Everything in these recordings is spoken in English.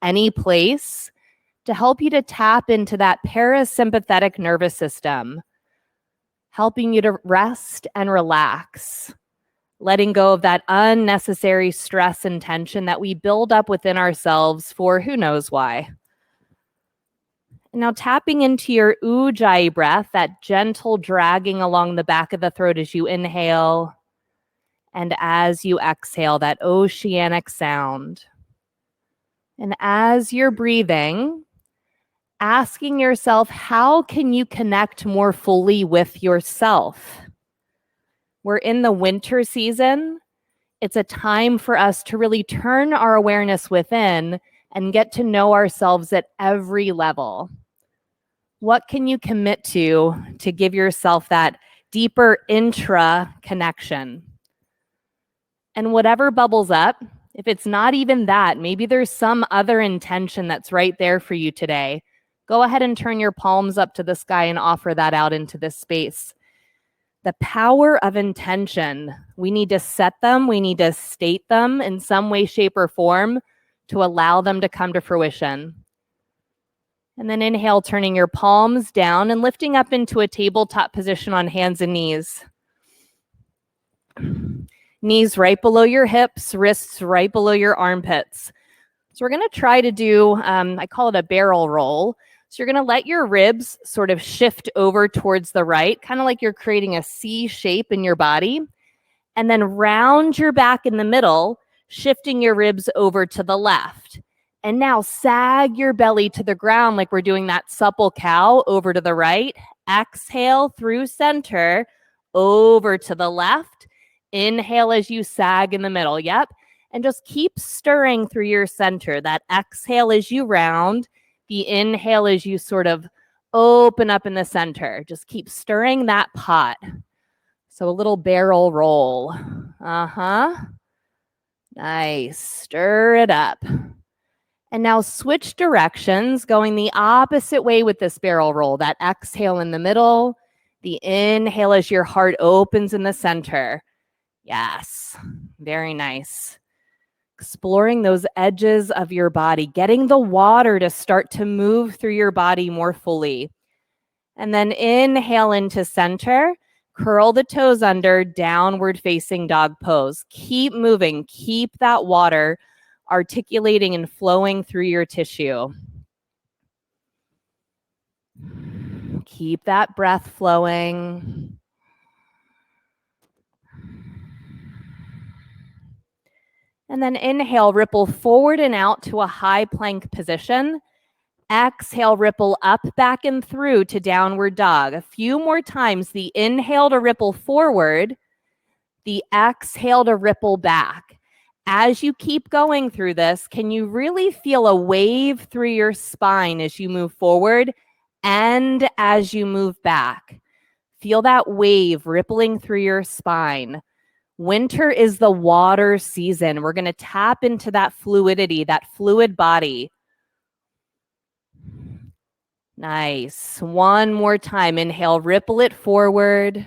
any place to help you to tap into that parasympathetic nervous system, helping you to rest and relax, letting go of that unnecessary stress and tension that we build up within ourselves for who knows why. And now tapping into your ujjayi breath, that gentle dragging along the back of the throat as you inhale, and as you exhale, that oceanic sound. And as you're breathing, asking yourself, how can you connect more fully with yourself? We're in the winter season. It's a time for us to really turn our awareness within and get to know ourselves at every level. What can you commit to give yourself that deeper intra connection? And whatever bubbles up, if it's not even that, maybe there's some other intention that's right there for you today. Go ahead and turn your palms up to the sky and offer that out into this space. The power of intention. We need to set them, we need to state them in some way, shape, or form to allow them to come to fruition. And then inhale, turning your palms down and lifting up into a tabletop position on hands and knees. Knees right below your hips, wrists right below your armpits. So we're going to try to do, I call it a barrel roll. So you're going to let your ribs sort of shift over towards the right, kind of like you're creating a C shape in your body. And then round your back in the middle, shifting your ribs over to the left. And now sag your belly to the ground like we're doing that supple cow over to the right. Exhale through center, over to the left. Inhale as you sag in the middle. Yep. And just keep stirring through your center. That exhale as you round. The inhale as you sort of open up in the center. Just keep stirring that pot. So a little barrel roll. Nice. Stir it up. And now switch directions, going the opposite way with this barrel roll. That exhale in the middle. The inhale as your heart opens in the center. Yes. Very nice. Exploring those edges of your body, getting the water to start to move through your body more fully. And then inhale into center, curl the toes under, downward facing dog pose. Keep moving, keep that water articulating and flowing through your tissue. Keep that breath flowing. And then inhale, ripple forward and out to a high plank position. Exhale, ripple up, back, and through to downward dog. A few more times. The inhale to ripple forward. The exhale to ripple back. As you keep going through this, can you really feel a wave through your spine as you move forward and as you move back? Feel that wave rippling through your spine. Winter is the water season. We're going to tap into that fluidity, that fluid body. Nice. One more time. Inhale, ripple it forward.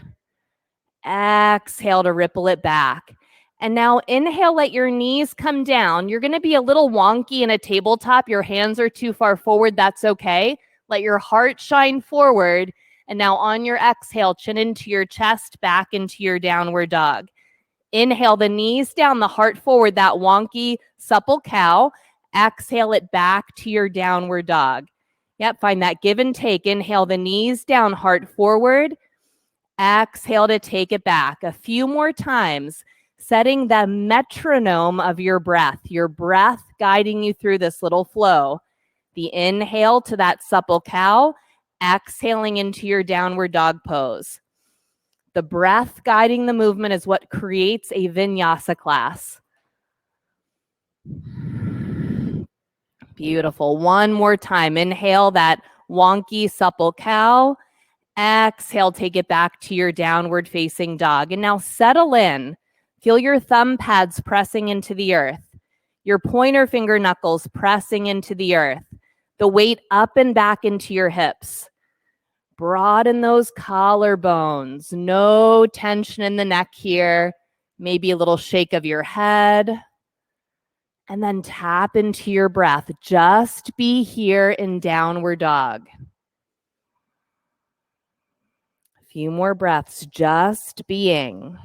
Exhale to ripple it back. And now inhale, let your knees come down. You're going to be a little wonky in a tabletop. Your hands are too far forward. That's okay. Let your heart shine forward. And now on your exhale, chin into your chest, back into your downward dog. Inhale the knees down, the heart forward, that wonky, supple cow. Exhale it back to your downward dog. Yep, find that give and take. Inhale the knees down, heart forward. Exhale to take it back. A few more times, setting the metronome of your breath guiding you through this little flow. The inhale to that supple cow, exhaling into your downward dog pose. The breath guiding the movement is what creates a vinyasa class. Beautiful. One more time. Inhale that wonky, supple cow. Exhale, take it back to your downward facing dog. And now settle in. Feel your thumb pads pressing into the earth. Your pointer finger knuckles pressing into the earth. The weight up and back into your hips. Broaden those collarbones. No tension in the neck here. Maybe a little shake of your head. And then tap into your breath. Just be here in downward dog. A few more breaths, just being.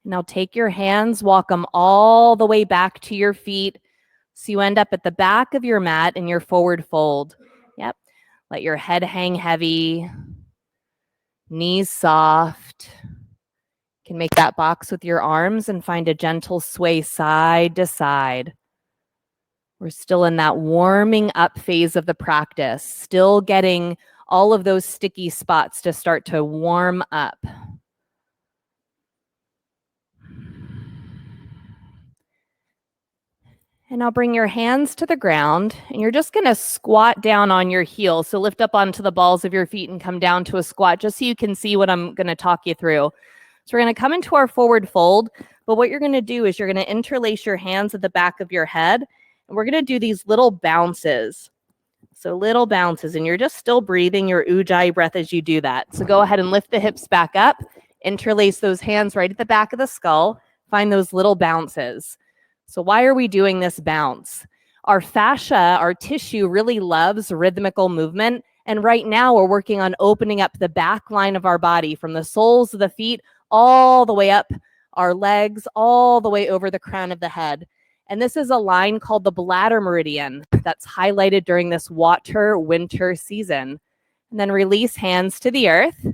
Now take your hands, walk them all the way back to your feet. So you end up at the back of your mat in your forward fold. Yep. Let your head hang heavy, knees soft. You can make that box with your arms and find a gentle sway side to side. We're still in that warming up phase of the practice, still getting all of those sticky spots to start to warm up. And now bring your hands to the ground, and you're just going to squat down on your heels. So lift up onto the balls of your feet and come down to a squat, just so you can see what I'm going to talk you through. So we're going to come into our forward fold, but what you're going to do is you're going to interlace your hands at the back of your head, and we're going to do these little bounces. So little bounces, and you're just still breathing your ujjayi breath as you do that. So go ahead and lift the hips back up, interlace those hands right at the back of the skull, find those little bounces. So why are we doing this bounce? Our fascia, our tissue really loves rhythmical movement. And right now we're working on opening up the back line of our body from the soles of the feet all the way up our legs, all the way over the crown of the head. And this is a line called the bladder meridian that's highlighted during this winter season. And then release hands to the earth.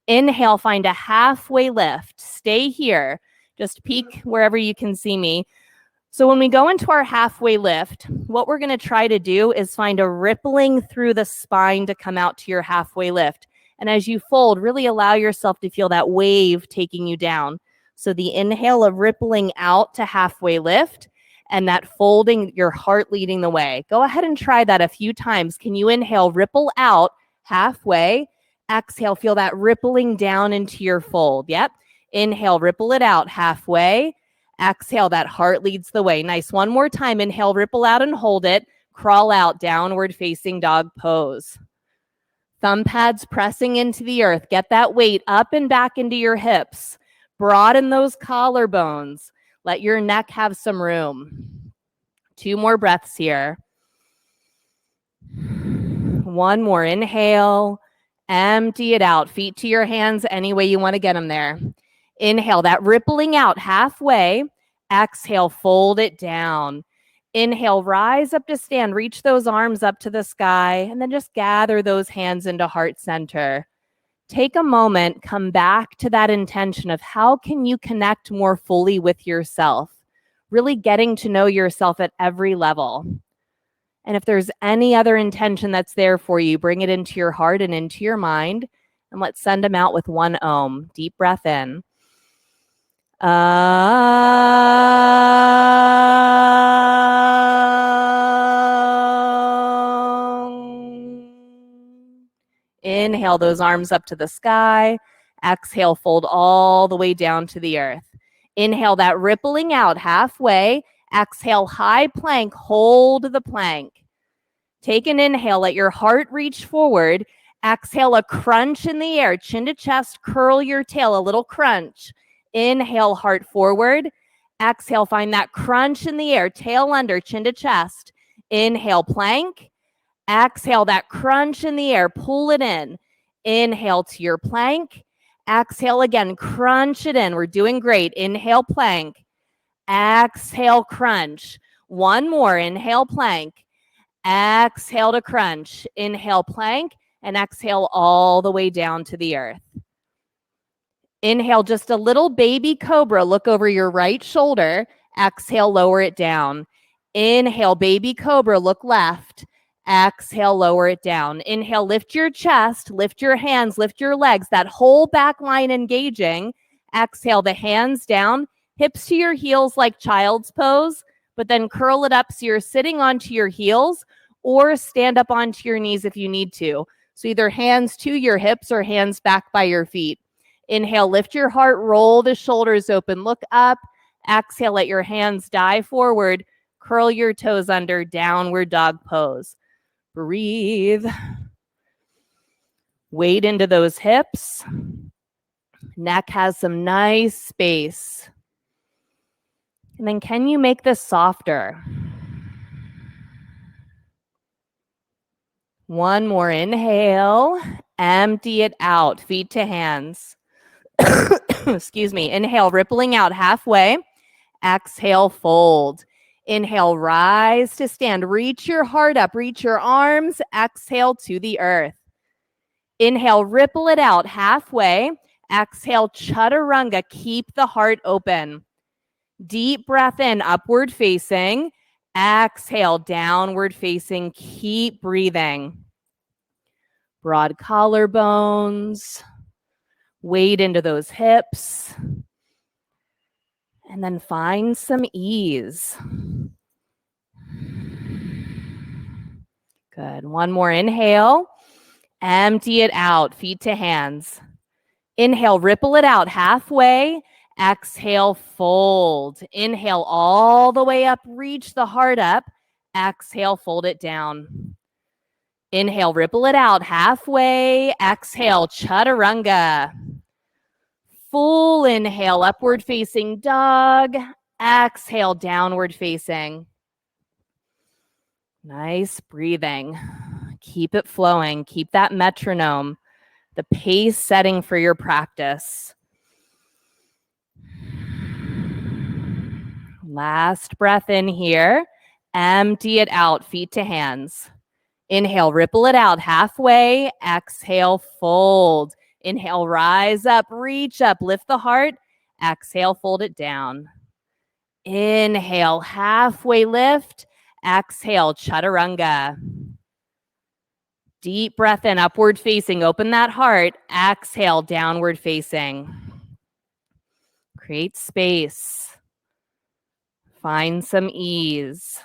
Inhale, find a halfway lift. Stay here. Just peek wherever you can see me. So when we go into our halfway lift, what we're going to try to do is find a rippling through the spine to come out to your halfway lift. And as you fold, really allow yourself to feel that wave taking you down. So the inhale of rippling out to halfway lift, and that folding, your heart leading the way. Go ahead and try that a few times. Can you inhale, ripple out halfway? Exhale, feel that rippling down into your fold. Yep. Inhale, ripple it out halfway. Exhale, that heart leads the way. Nice. One more time. Inhale, ripple out and hold it. Crawl out, downward facing dog pose. Thumb pads pressing into the earth. Get that weight up and back into your hips. Broaden those collarbones. Let your neck have some room. 2 more breaths here. 1 more. Inhale. Empty it out. Feet to your hands any way you want to get them there. Inhale, that rippling out halfway. Exhale, fold it down. Inhale, rise up to stand. Reach those arms up to the sky, and then just gather those hands into heart center. Take a moment, come back to that intention of how can you connect more fully with yourself, really getting to know yourself at every level. And if there's any other intention that's there for you, bring it into your heart and into your mind, and let's send them out with 1 Om. Deep breath in. Inhale those arms up to the sky. Exhale, fold all the way down to the earth. Inhale that rippling out halfway. Exhale, high plank. Hold the plank. Take an inhale. Let your heart reach forward. Exhale, a crunch in the air. Chin to chest. Curl your tail. A little crunch. Inhale, heart forward. Exhale, find that crunch in the air. Tail under, chin to chest. Inhale, plank. Exhale, that crunch in the air. Pull it in. Inhale to your plank. Exhale again. Crunch it in. We're doing great. Inhale, plank. Exhale, crunch. 1 more. Inhale, plank. Exhale to crunch. Inhale, plank. And exhale all the way down to the earth. Inhale, just a little baby cobra. Look over your right shoulder. Exhale, lower it down. Inhale, baby cobra. Look left. Exhale, lower it down. Inhale, lift your chest, lift your hands, lift your legs. That whole back line engaging. Exhale, the hands down, hips to your heels like child's pose, but then curl it up so you're sitting onto your heels or stand up onto your knees if you need to. So either hands to your hips or hands back by your feet. Inhale, lift your heart, roll the shoulders open, look up. Exhale, let your hands dive forward, curl your toes under, downward dog pose. Breathe. Weight into those hips. Neck has some nice space. And then can you make this softer? One more inhale. Empty it out. Feet to hands. Excuse me. Inhale, rippling out halfway. Exhale, fold. Inhale, rise to stand. Reach your heart up. Reach your arms. Exhale to the earth. Inhale, ripple it out halfway. Exhale, chaturanga. Keep the heart open. Deep breath in, upward facing. Exhale, downward facing. Keep breathing. Broad collarbones. Weight into those hips. And then find some ease. Good. One more inhale. Empty it out. Feet to hands. Inhale, ripple it out halfway. Exhale, fold. Inhale all the way up. Reach the heart up. Exhale, fold it down. Inhale, ripple it out halfway. Exhale, chaturanga. Full inhale, upward facing dog. Exhale, downward facing. Nice breathing. Keep it flowing. Keep that metronome, the pace setting for your practice. Last breath in here. Empty it out, feet to hands. Inhale, ripple it out halfway. Exhale, fold. Inhale, rise up, reach up, lift the heart. Exhale, fold it down. Inhale, halfway lift. Exhale, chaturanga. Deep breath in, upward facing. Open that heart. Exhale, downward facing. Create space. Find some ease.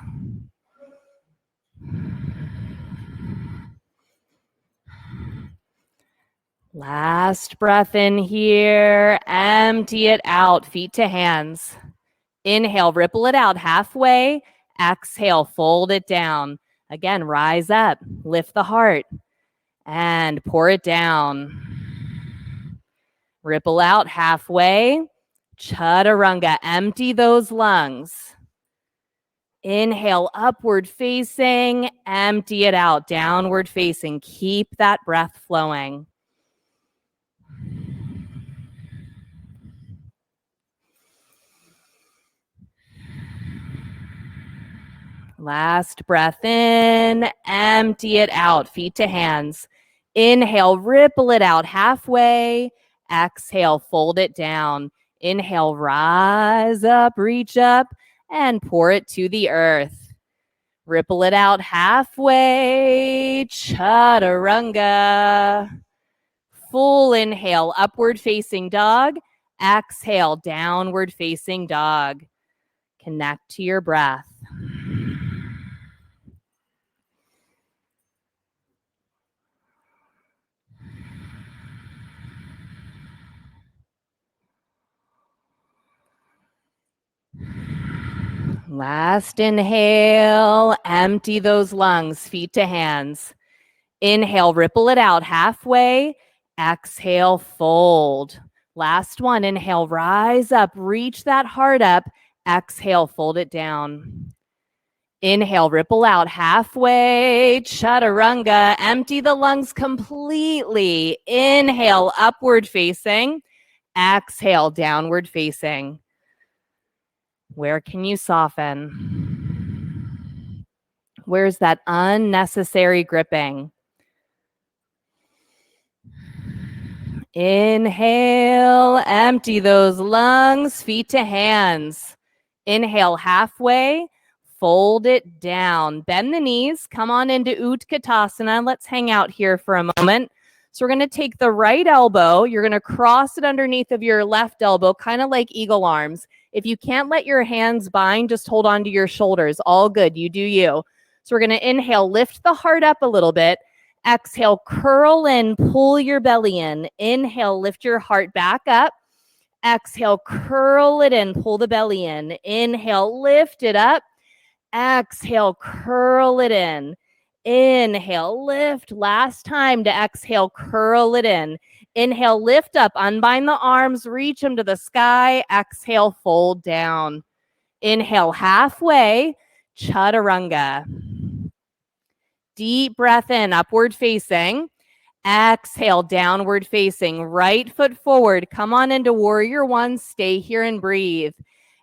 Last breath in here. Empty it out, feet to hands. Inhale, ripple it out halfway. Exhale, fold it down. Again, rise up, lift the heart, and pour it down. Ripple out halfway. Chaturanga, empty those lungs. Inhale, upward facing. Empty it out, downward facing. Keep that breath flowing. Last breath in, empty it out, feet to hands. Inhale, ripple it out halfway. Exhale, fold it down. Inhale, rise up, reach up, and pour it to the earth. Ripple it out halfway, chaturanga. Full inhale, upward facing dog. Exhale, downward facing dog. Connect to your breath. Last inhale, empty those lungs, feet to hands. Inhale, ripple it out halfway. Exhale, fold. Last one, inhale, rise up, reach that heart up. Exhale, fold it down. Inhale, ripple out halfway. Chaturanga, empty the lungs completely. Inhale, upward facing. Exhale, downward facing. Where can you soften? Where's that unnecessary gripping? Inhale, empty those lungs, feet to hands. Inhale halfway, fold it down. Bend the knees, come on into Utkatasana. Let's hang out here for a moment. So we're going to take the right elbow. You're going to cross it underneath of your left elbow, kind of like eagle arms. If you can't let your hands bind, just hold on to your shoulders. All good. You do you. So we're going to inhale, lift the heart up a little bit. Exhale, curl in, pull your belly in. Inhale, lift your heart back up. Exhale, curl it in, pull the belly in. Inhale, lift it up. Exhale, curl it in. Inhale, lift. Last time to exhale, curl it in. Inhale, lift up, unbind the arms, reach them to the sky. Exhale, fold down. Inhale, halfway, chaturanga. Deep breath in, upward facing. Exhale, downward facing. Right foot forward. Come on into warrior one. Stay here and breathe.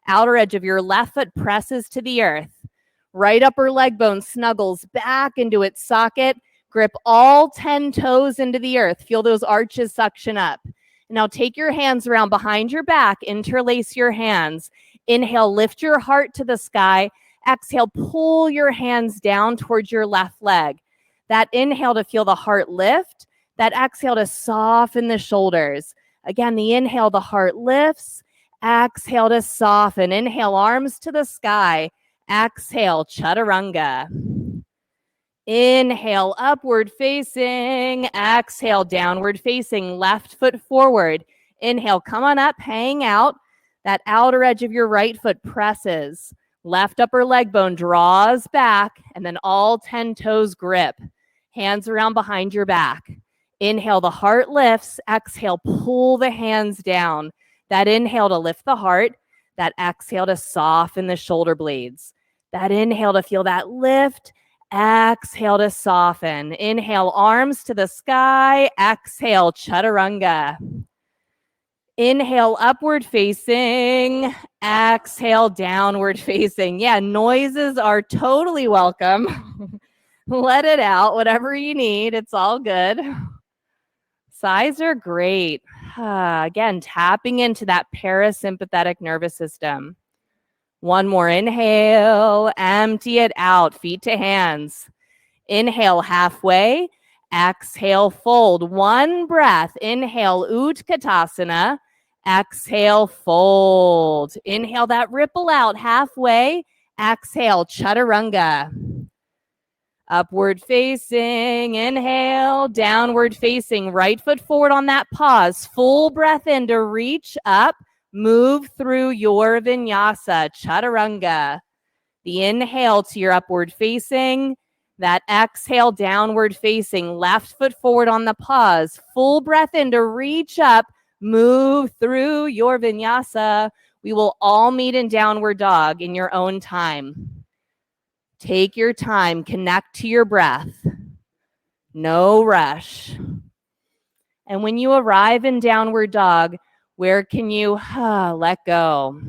Outer edge of your left foot presses to the earth. Right upper leg bone snuggles back into its socket. Grip all 10 toes into the earth. Feel those arches suction up. Now take your hands around behind your back. Interlace your hands. Inhale, lift your heart to the sky. Exhale, pull your hands down towards your left leg. That inhale to feel the heart lift. That exhale to soften the shoulders. Again, the inhale, the heart lifts. Exhale to soften. Inhale, arms to the sky. Exhale, chaturanga. Inhale, upward facing. Exhale, downward facing. Left foot forward. Inhale, come on up, hang out. That outer edge of your right foot presses. Left upper leg bone draws back, and then all 10 toes grip. Hands around behind your back. Inhale, the heart lifts. Exhale, pull the hands down. That inhale to lift the heart. That exhale to soften the shoulder blades. That inhale to feel that lift. Exhale to soften. Inhale, arms to the sky. Exhale, chaturanga. Inhale, upward facing. Exhale, downward facing. Yeah, noises are totally welcome. Let it out, whatever you need. It's all good. Sighs are great. Again, tapping into that parasympathetic nervous system. One more inhale, empty it out, feet to hands. Inhale, halfway. Exhale, fold. One breath. Inhale, Utkatasana. Exhale, fold. Inhale, that ripple out halfway. Exhale, chaturanga. Upward facing, inhale, downward facing, right foot forward on that pause. Full breath in to reach up, move through your vinyasa, chaturanga. The inhale to your upward facing, that exhale, downward facing, left foot forward on the pause. Full breath in to reach up, move through your vinyasa. We will all meet in downward dog in your own time. Take your time, connect to your breath. No rush. And when you arrive in downward dog, where can you let go?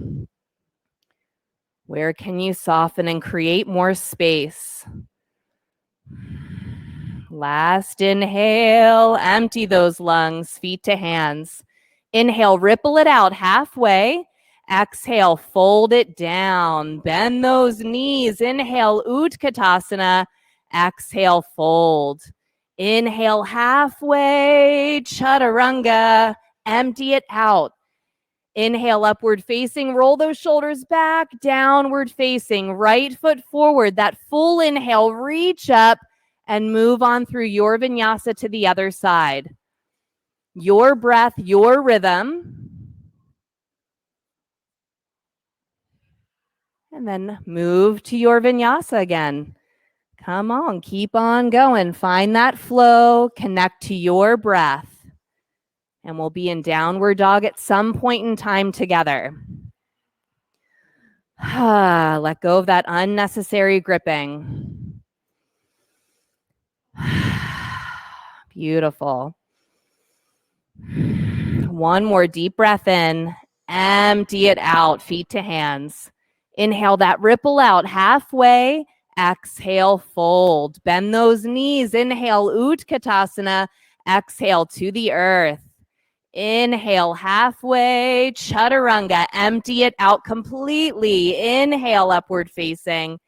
Where can you soften and create more space? Last inhale, empty those lungs, feet to hands. Inhale, ripple it out halfway. Exhale, fold it down. Bend those knees. Inhale, Utkatasana. Exhale, fold. Inhale, halfway, chaturanga. Empty it out. Inhale, upward facing. Roll those shoulders back. Downward facing. Right foot forward. That full inhale, reach up and move on through your vinyasa to the other side. Your breath, your rhythm. And then move to your vinyasa again. Come on, keep on going. Find that flow, connect to your breath. And we'll be in downward dog at some point in time together. Let go of that unnecessary gripping. Beautiful. One more deep breath in. Empty it out, feet to hands. Inhale that ripple out halfway. Exhale, fold. Bend those knees. Inhale, Utkatasana. Exhale to the earth. Inhale, halfway, chaturanga. Empty it out completely. Inhale, upward facing.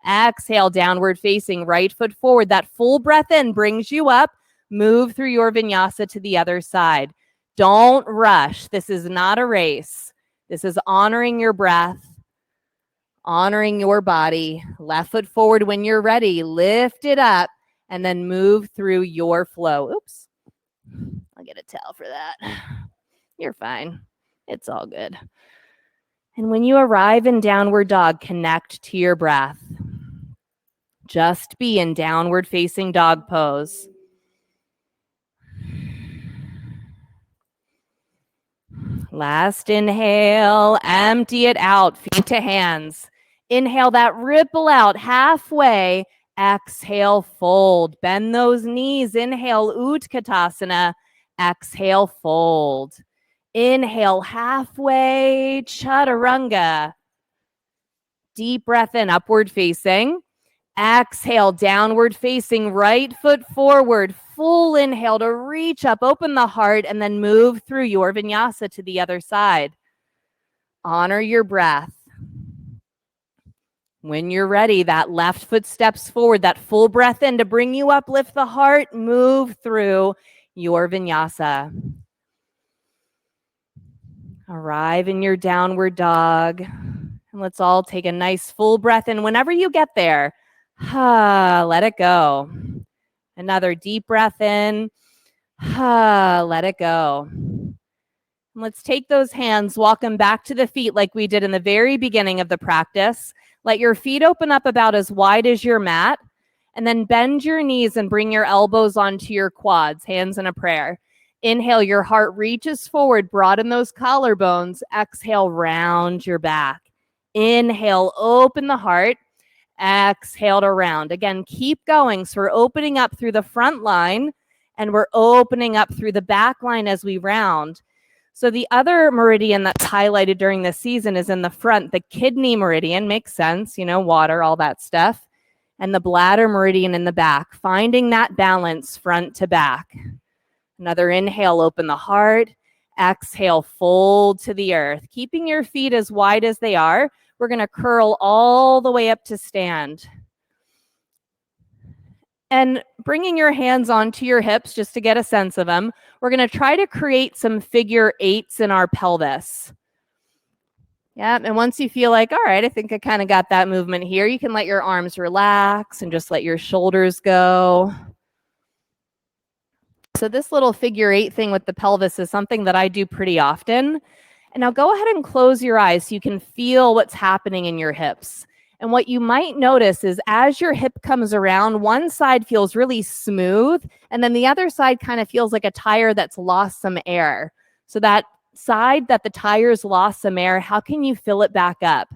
Exhale, downward facing. Right foot forward. That full breath in brings you up. Move through your vinyasa to the other side. Don't rush. This is not a race. This is honoring your breath, honoring your body. Left foot forward when you're ready. Lift it up and then move through your flow. Oops. I'll get a towel for that. You're fine. It's all good. And when you arrive in downward dog, connect to your breath. Just be in downward facing dog pose. Last inhale, empty it out, feet to hands. Inhale that ripple out halfway. Exhale, fold. Bend those knees. Inhale, Utkatasana. Exhale, fold. Inhale, halfway, Chaturanga. Deep breath in, upward facing. Exhale, downward facing, right foot forward. Full inhale to reach up, open the heart, and then move through your vinyasa to the other side. Honor your breath. When you're ready, that left foot steps forward, that full breath in to bring you up, lift the heart, move through your vinyasa. Arrive in your downward dog. And let's all take a nice full breath in. Whenever you get there, let it go. Another deep breath in. Let it go. And let's take those hands, walk them back to the feet like we did in the very beginning of the practice. Let your feet open up about as wide as your mat, and then bend your knees and bring your elbows onto your quads, hands in a prayer. Inhale, your heart reaches forward, broaden those collarbones. Exhale, round your back. Inhale, open the heart. Exhale to round. Again, keep going. So we're opening up through the front line and we're opening up through the back line as we round. So the other meridian that's highlighted during this season is in the front. The kidney meridian makes sense, water, all that stuff. And the bladder meridian in the back, finding that balance front to back. Another inhale, open the heart. Exhale, fold to the earth. Keeping your feet as wide as they are. We're going to curl all the way up to stand. And bringing your hands onto your hips just to get a sense of them, we're going to try to create some figure eights in our pelvis. Yeah, and once you feel like, all right, I think I kind of got that movement here, you can let your arms relax and just let your shoulders go. So this little figure eight thing with the pelvis is something that I do pretty often. And now go ahead and close your eyes so you can feel what's happening in your hips. And what you might notice is as your hip comes around, one side feels really smooth, and then the other side kind of feels like a tire that's lost some air. So that side that the tire's lost some air, how can you fill it back up?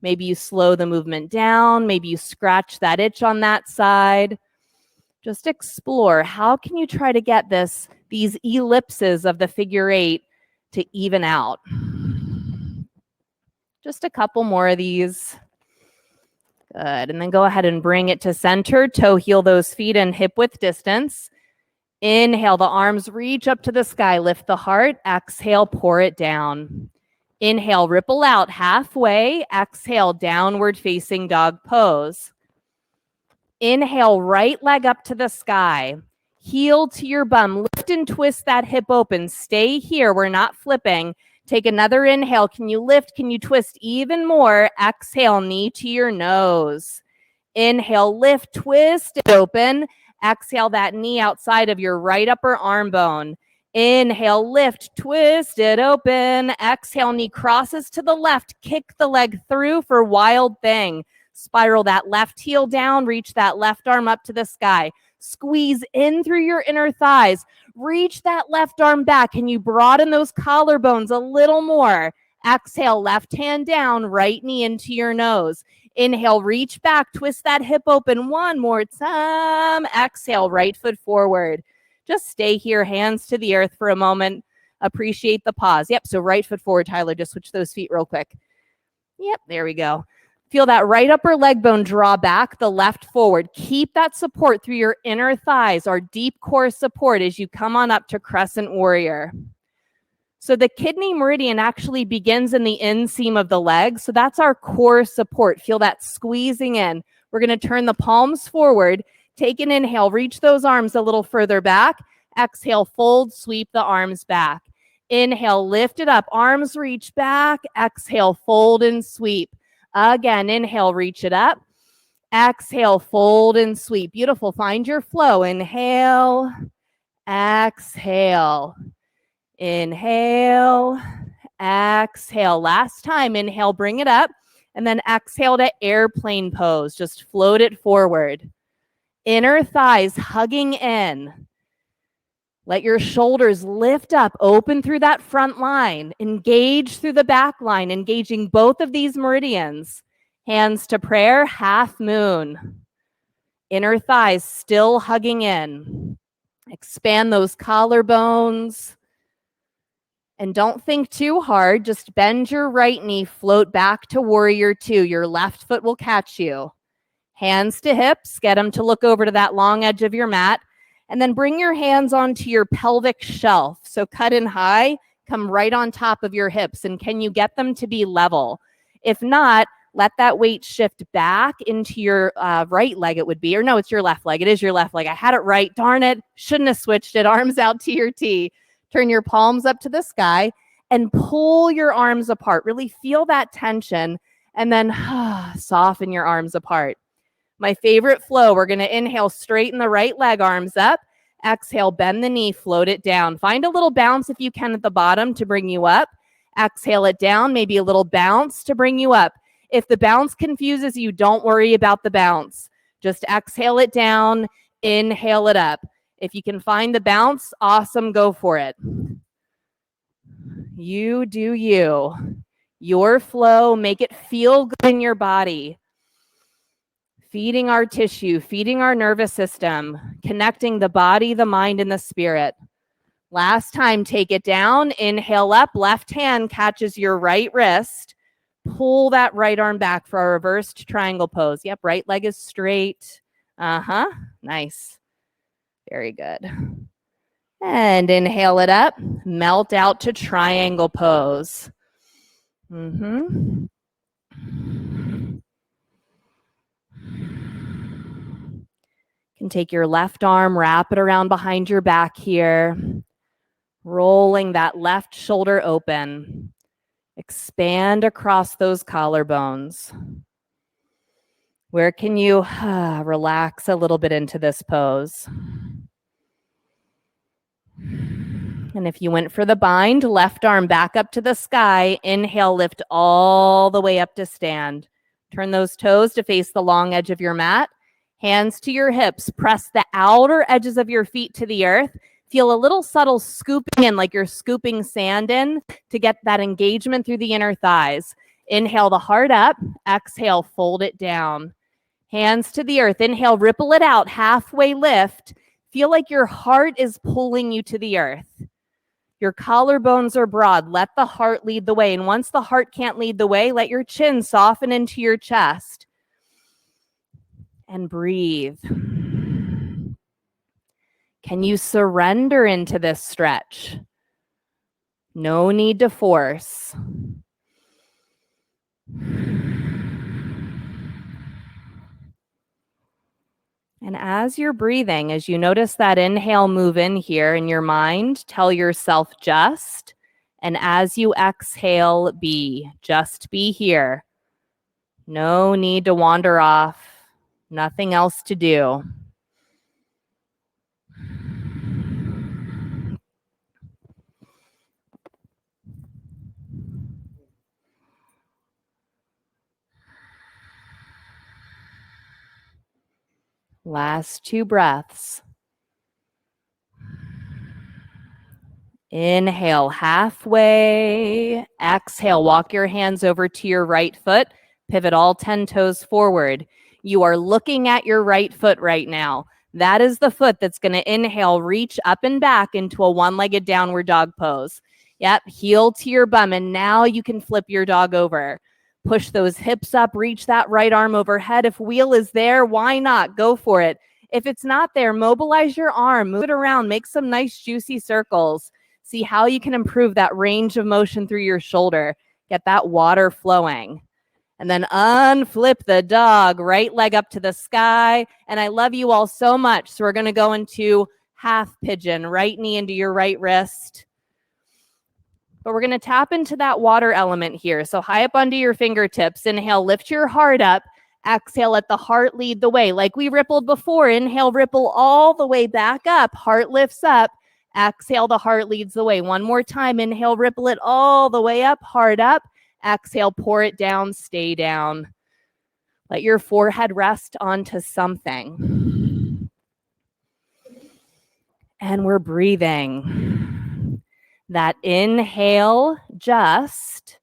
Maybe you slow the movement down, maybe you scratch that itch on that side. Just explore, how can you try to get these ellipses of the figure eight to even out? Just a couple more of these. Good. And then go ahead and bring it to center. Toe heel those feet and hip width distance. Inhale, the arms reach up to the sky. Lift the heart. Exhale, pour it down. Inhale, ripple out halfway. Exhale, downward facing dog pose. Inhale, right leg up to the sky. Heel to your bum. Lift and twist that hip open. Stay here. We're not flipping. Take another inhale. Can you lift? Can you twist even more? Exhale, knee to your nose. Inhale, lift, twist it open. Exhale, that knee outside of your right upper arm bone. Inhale, lift, twist it open. Exhale, knee crosses to the left. Kick the leg through for wild thing. Spiral that left heel down. Reach that left arm up to the sky. Squeeze in through your inner thighs. Reach that left arm back. Can you broaden those collarbones a little more? Exhale, left hand down, right knee into your nose. Inhale, reach back, twist that hip open one more time. Exhale, right foot forward. Just stay here, hands to the earth for a moment. Appreciate the pause. Yep, so right foot forward, Tyler. Just switch those feet real quick. Yep, there we go. Feel that right upper leg bone draw back, the left forward. Keep that support through your inner thighs, our deep core support as you come on up to crescent warrior. So the kidney meridian actually begins in the inseam of the leg. So that's our core support. Feel that squeezing in. We're going to turn the palms forward. Take an inhale. Reach those arms a little further back. Exhale, fold, sweep the arms back. Inhale, lift it up. Arms reach back. Exhale, fold and sweep. Again, inhale, reach it up. Exhale, fold and sweep. Beautiful. Find your flow. Inhale. Exhale. Inhale, exhale. Last time, inhale, bring it up. And then exhale to airplane pose. Just float it forward. Inner thighs hugging in. Let your shoulders lift up, open through that front line, engage through the back line, engaging both of these meridians. Hands to prayer, half moon. Inner thighs still hugging in. Expand those collarbones. And don't think too hard. Just bend your right knee, float back to warrior two. Your left foot will catch you. Hands to hips, get them to look over to that long edge of your mat. And then bring your hands onto your pelvic shelf. So cut in high, come right on top of your hips. And can you get them to be level? If not, let that weight shift back into your right leg, it would be. Or no, it's your left leg. It is your left leg. I had it right. Darn it. Shouldn't have switched it. Arms out to your T. Turn your palms up to the sky and pull your arms apart. Really feel that tension. And then soften your arms apart. My favorite flow, we're going to inhale, straighten the right leg, arms up. Exhale, bend the knee, float it down. Find a little bounce if you can at the bottom to bring you up. Exhale it down, maybe a little bounce to bring you up. If the bounce confuses you, don't worry about the bounce. Just exhale it down, inhale it up. If you can find the bounce, awesome, go for it. You do you. Your flow, make it feel good in your body. Feeding our tissue, feeding our nervous system, connecting the body, the mind, and the spirit. Last time, take it down, inhale up, left hand catches your right wrist. Pull that right arm back for our reversed triangle pose. Yep, right leg is straight. Nice. Very good. And inhale it up, melt out to triangle pose. You can take your left arm, wrap it around behind your back here, rolling that left shoulder open. Expand across those collarbones. Where can you relax a little bit into this pose? And if you went for the bind, left arm back up to the sky. Inhale, lift all the way up to stand. Turn those toes to face the long edge of your mat. Hands to your hips. Press the outer edges of your feet to the earth. Feel a little subtle scooping in, like you're scooping sand in to get that engagement through the inner thighs. Inhale the heart up. Exhale, fold it down. Hands to the earth. Inhale, ripple it out. Halfway lift. Feel like your heart is pulling you to the earth. Your collarbones are broad. Let the heart lead the way. And once the heart can't lead the way, let your chin soften into your chest. And breathe. Can you surrender into this stretch? No need to force. And as you're breathing, as you notice that inhale move in here in your mind, tell yourself just. And as you exhale, be. Just be here. No need to wander off. Nothing else to do. Last 2 breaths. Inhale halfway. Exhale, walk your hands over to your right foot. Pivot all 10 toes forward. You are looking at your right foot right now. That is the foot that's going to inhale, reach up and back into a one-legged downward dog pose. Yep, heel to your bum, and now you can flip your dog over. Push those hips up, reach that right arm overhead. If wheel is there, why not? Go for it. If it's not there, mobilize your arm, move it around, make some nice juicy circles. See how you can improve that range of motion through your shoulder. Get that water flowing. And then unflip the dog, right leg up to the sky. And I love you all so much. So we're going to go into half pigeon, right knee into your right wrist. But we're going to tap into that water element here. So high up under your fingertips. Inhale, lift your heart up. Exhale, let the heart lead the way. Like we rippled before. Inhale, ripple all the way back up. Heart lifts up. Exhale, the heart leads the way. One more time. Inhale, ripple it all the way up. Heart up. Exhale, pour it down, stay down. Let your forehead rest onto something. And we're breathing. That inhale, just,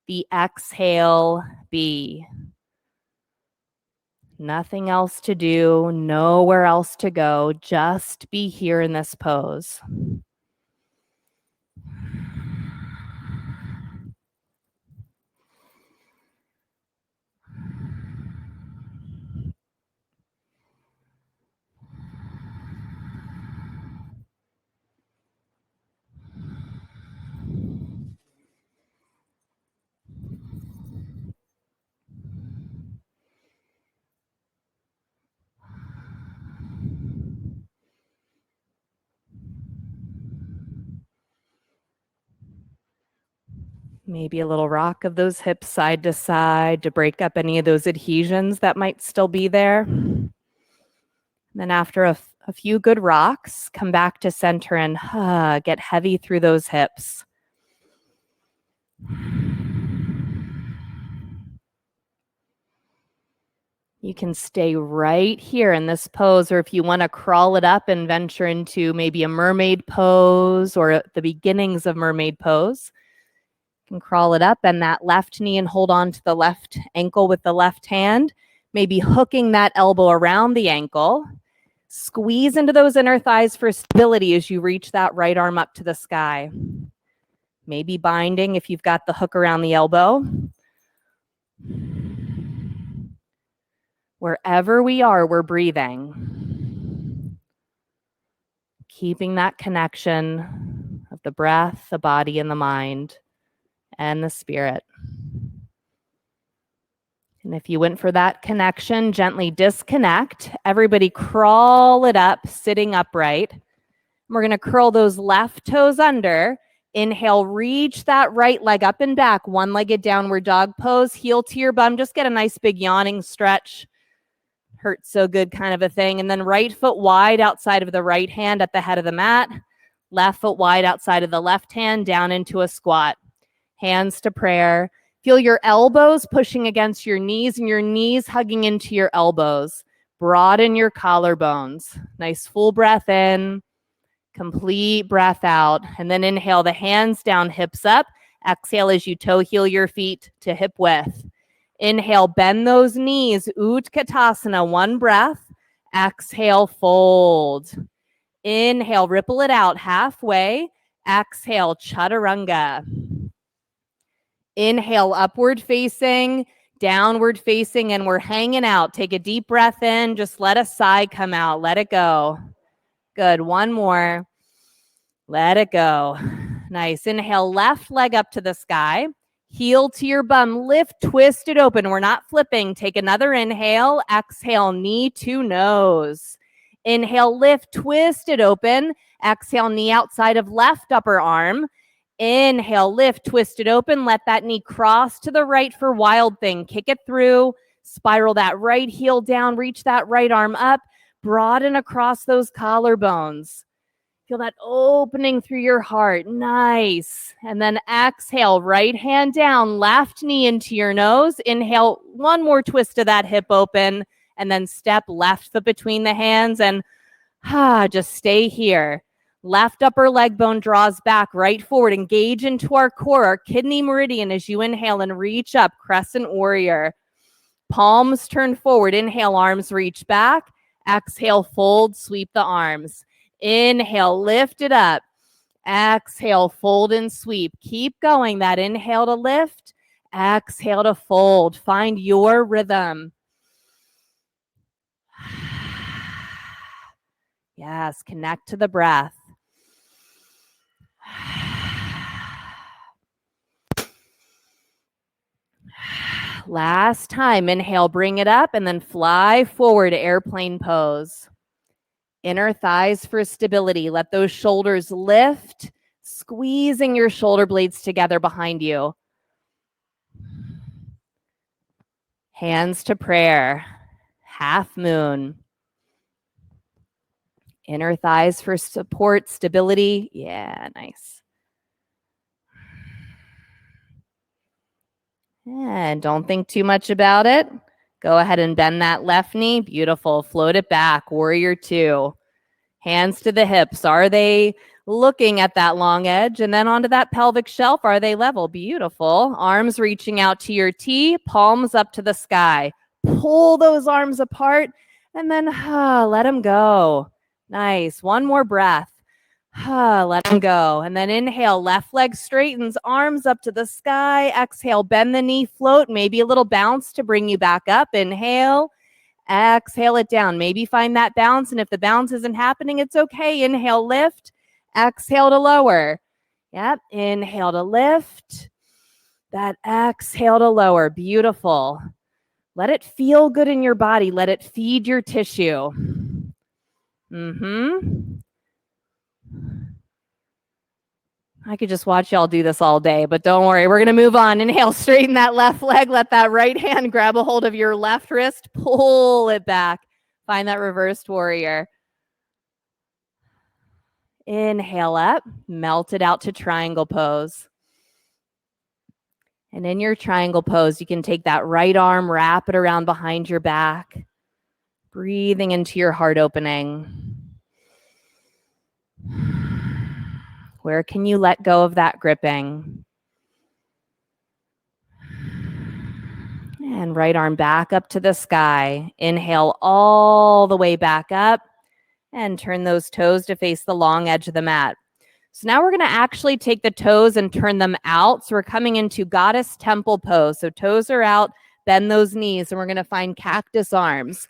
the exhale, be. Nothing else to do, nowhere else to go, just be here in this pose. Maybe a little rock of those hips side to side to break up any of those adhesions that might still be there. And then after a few good rocks, come back to center and get heavy through those hips. You can stay right here in this pose, or if you want to crawl it up and venture into maybe a mermaid pose or the beginnings of mermaid pose, you can crawl it up, and that left knee and hold on to the left ankle with the left hand, maybe hooking that elbow around the ankle. Squeeze into those inner thighs for stability as you reach that right arm up to the sky. Maybe binding if you've got the hook around the elbow. Wherever we are, we're breathing. Keeping that connection of the breath, the body, and the mind, and the spirit. And if you went for that connection, gently disconnect. Everybody crawl it up, sitting upright. We're going to curl those left toes under. Inhale, reach that right leg up and back, one-legged downward dog pose, heel to your bum. Just get a nice big yawning stretch. Hurts so good kind of a thing. And then right foot wide outside of the right hand at the head of the mat. Left foot wide outside of the left hand, down into a squat. Hands to prayer. Feel your elbows pushing against your knees and your knees hugging into your elbows. Broaden your collarbones. Nice full breath in. Complete breath out. And then inhale the hands down, hips up. Exhale as you toe heel your feet to hip width. Inhale, bend those knees. Utkatasana, one breath. Exhale, fold. Inhale, ripple it out halfway. Exhale, chaturanga. Inhale, upward facing, downward facing, and we're hanging out. Take a deep breath in. Just let a sigh come out. Let it go. Good. One more. Let it go. Nice. Inhale, left leg up to the sky. Heel to your bum. Lift, twist it open. We're not flipping. Take another inhale. Exhale, knee to nose. Inhale, lift, twist it open. Exhale, knee outside of left upper arm. Inhale, lift, twist it open. Let that knee cross to the right for wild thing. Kick it through. Spiral that right heel down. Reach that right arm up. Broaden across those collarbones. Feel that opening through your heart. Nice. And then exhale, right hand down, left knee into your nose. Inhale, one more twist of that hip open, and then step left foot between the hands and just stay here. Left upper leg bone draws back, right forward. Engage into our core, our kidney meridian as you inhale and reach up, crescent warrior. Palms turn forward. Inhale, arms reach back. Exhale, fold, sweep the arms. Inhale, lift it up. Exhale, fold and sweep. Keep going. That inhale to lift. Exhale to fold. Find your rhythm. Yes, connect to the breath. Last time, inhale, bring it up, and then fly forward, airplane pose. Inner thighs for stability. Let those shoulders lift, squeezing your shoulder blades together behind you. Hands to prayer. Half moon. Inner thighs for support, stability. Yeah, nice. And don't think too much about it. Go ahead and bend that left knee. Beautiful. Float it back. Warrior two. Hands to the hips. Are they looking at that long edge? And then onto that pelvic shelf. Are they level? Beautiful. Arms reaching out to your T. Palms up to the sky. Pull those arms apart and then let them go. Nice. One more breath. Let them go. And then inhale, left leg straightens, arms up to the sky. Exhale, bend the knee, float, maybe a little bounce to bring you back up. Inhale, exhale it down. Maybe find that bounce. And if the bounce isn't happening, it's okay. Inhale, lift, exhale to lower. Yep, inhale to lift. That exhale to lower. Beautiful. Let it feel good in your body. Let it feed your tissue. I could just watch y'all do this all day, but don't worry. We're going to move on. Inhale, straighten that left leg. Let that right hand grab a hold of your left wrist. Pull it back. Find that reversed warrior. Inhale up. Melt it out to triangle pose. And in your triangle pose, you can take that right arm, wrap it around behind your back. Breathing into your heart opening. Where can you let go of that gripping? And right arm back up to the sky. Inhale all the way back up and turn those toes to face the long edge of the mat. So now we're going to actually take the toes and turn them out. So we're coming into goddess temple pose. So toes are out, bend those knees, and we're going to find cactus arms.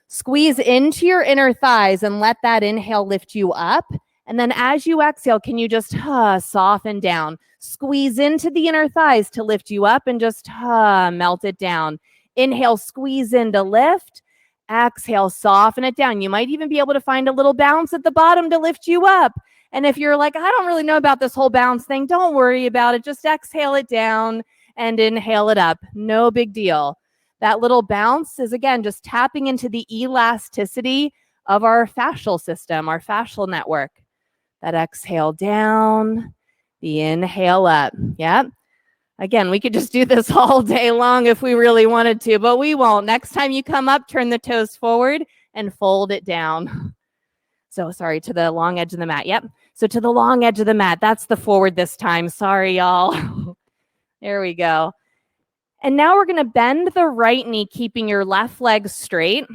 Squeeze into your inner thighs and let that inhale lift you up. And then as you exhale, can you just soften down? Squeeze into the inner thighs to lift you up and just melt it down. Inhale, squeeze in to lift. Exhale, soften it down. You might even be able to find a little bounce at the bottom to lift you up. And if you're like, I don't really know about this whole bounce thing, don't worry about it. Just exhale it down and inhale it up. No big deal. That little bounce is, again, just tapping into the elasticity of our fascial system, our fascial network. That exhale down, the inhale up. Yep. Again, we could just do this all day long if we really wanted to, but we won't. Next time you come up, turn the toes forward and fold it down. So sorry, to the long edge of the mat. Yep. So to the long edge of the mat. That's the forward this time. Sorry, y'all. There we go. And now we're going to bend the right knee, keeping your left leg straight.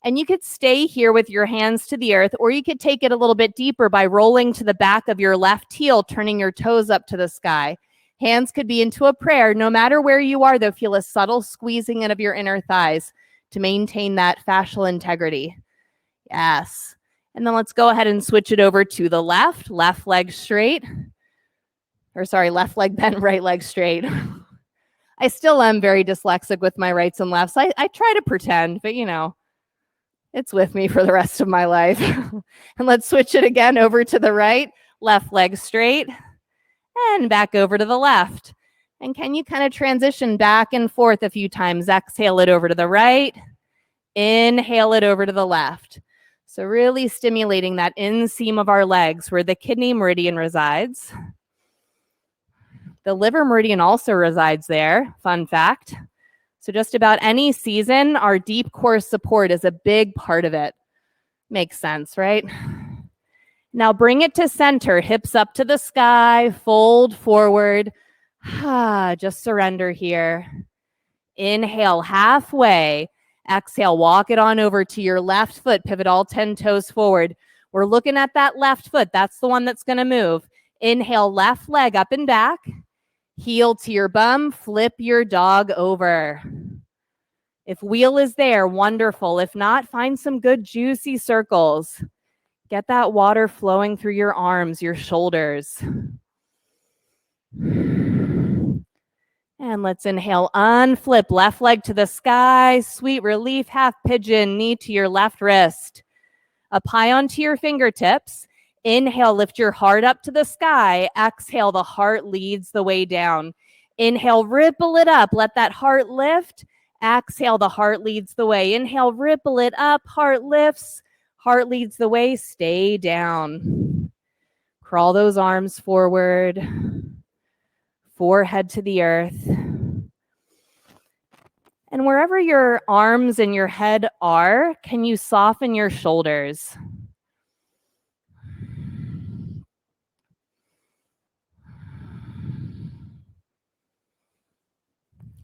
And you could stay here with your hands to the earth, or you could take it a little bit deeper by rolling to the back of your left heel, turning your toes up to the sky. Hands could be into a prayer. No matter where you are, though, feel a subtle squeezing in of your inner thighs to maintain that fascial integrity. Yes. And then let's go ahead and switch it over to the left leg straight. Left leg bent, right leg straight. I still am very dyslexic with my rights and lefts. I try to pretend, but it's with me for the rest of my life. And let's switch it again over to the right, left leg straight, and back over to the left. And can you kind of transition back and forth a few times? Exhale it over to the right, inhale it over to the left. So really stimulating that inseam of our legs where the kidney meridian resides. The liver meridian also resides there, fun fact. So just about any season, our deep core support is a big part of it. Makes sense, right? Now bring it to center, hips up to the sky, fold forward. Just surrender here. Inhale halfway. Exhale, walk it on over to your left foot, pivot all 10 toes forward. We're looking at that left foot. That's the one that's going to move. Inhale, left leg up and back. Heel to your bum, flip your dog over. If wheel is there, wonderful. If not, find some good juicy circles. Get that water flowing through your arms, your shoulders. And let's inhale, unflip, left leg to the sky, sweet relief, half pigeon, knee to your left wrist. Up high onto your fingertips. Inhale, lift your heart up to the sky. Exhale, the heart leads the way down. Inhale, ripple it up. Let that heart lift. Exhale, the heart leads the way. Inhale, ripple it up. Heart lifts. Heart leads the way. Stay down. Crawl those arms forward. forehead to the earth. And wherever your arms and your head are, can you soften your shoulders?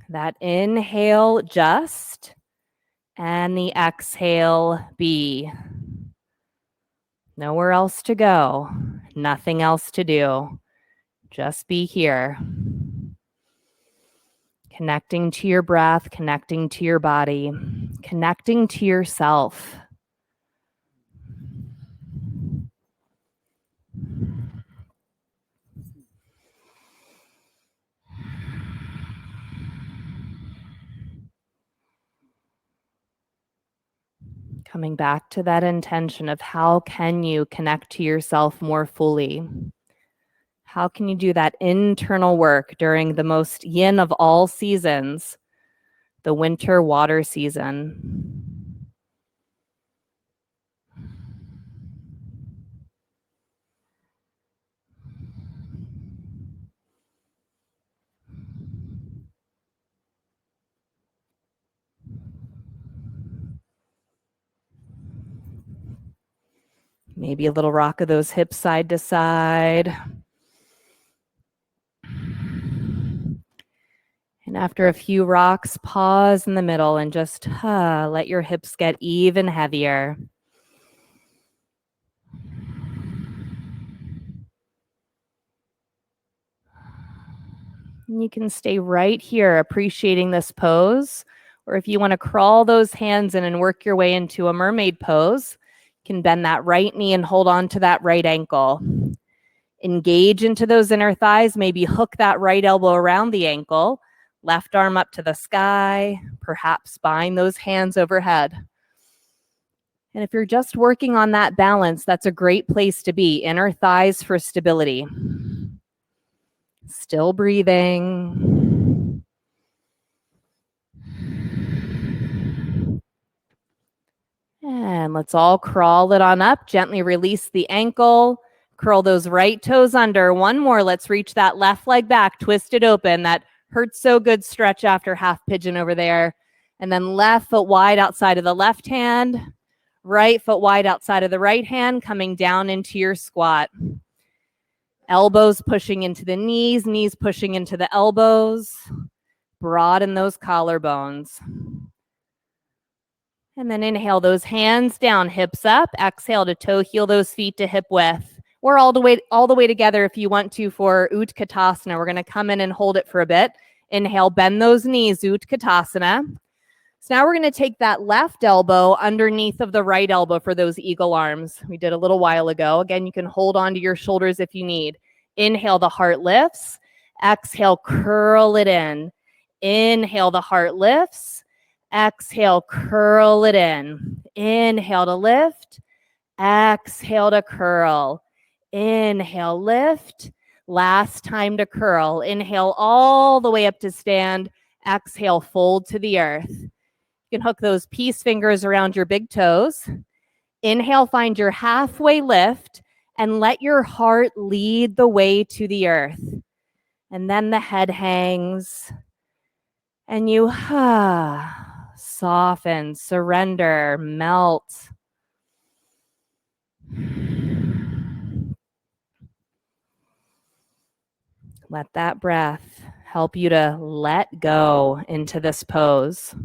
That inhale, just, and the exhale, be. Nowhere else to go, nothing else to do. Just be here. Connecting to your breath, connecting to your body, connecting to yourself. Coming back to that intention of how can you connect to yourself more fully? How can you do that internal work during the most yin of all seasons, the winter water season? Maybe a little rock of those hips side to side. And after a few rocks, pause in the middle and just let your hips get even heavier. And you can stay right here appreciating this pose. Or if you want to crawl those hands in and work your way into a mermaid pose, you can bend that right knee and hold on to that right ankle. Engage into those inner thighs, maybe hook that right elbow around the ankle, left arm up to the sky, perhaps bind those hands overhead. And if you're just working on that balance, that's a great place to be. Inner thighs for stability. Still breathing. And let's all crawl it on up. Gently release the ankle. Curl those right toes under. One more. Let's reach that left leg back. Twist it open. That hurts so good. Stretch after half pigeon over there. And then left foot wide outside of the left hand. Right foot wide outside of the right hand. Coming down into your squat. Elbows pushing into the knees. Knees pushing into the elbows. Broaden those collarbones. And then inhale those hands down, hips up. Exhale to toe heel those feet to hip width. Or all the way together if you want to for Utkatasana. We're going to come in and hold it for a bit. Inhale, bend those knees, Utkatasana. So now we're going to take that left elbow underneath of the right elbow for those eagle arms we did a little while ago. Again, you can hold onto your shoulders if you need. Inhale, the heart lifts. Exhale, curl it in. Inhale, the heart lifts. Exhale, curl it in. Inhale to lift. Exhale to curl. Inhale, lift. Last time to curl. Inhale all the way up to stand. Exhale, fold to the earth. You can hook those peace fingers around your big toes. Inhale, find your halfway lift and let your heart lead the way to the earth. And then the head hangs and you soften, surrender, melt. Let that breath help you to let go into this pose.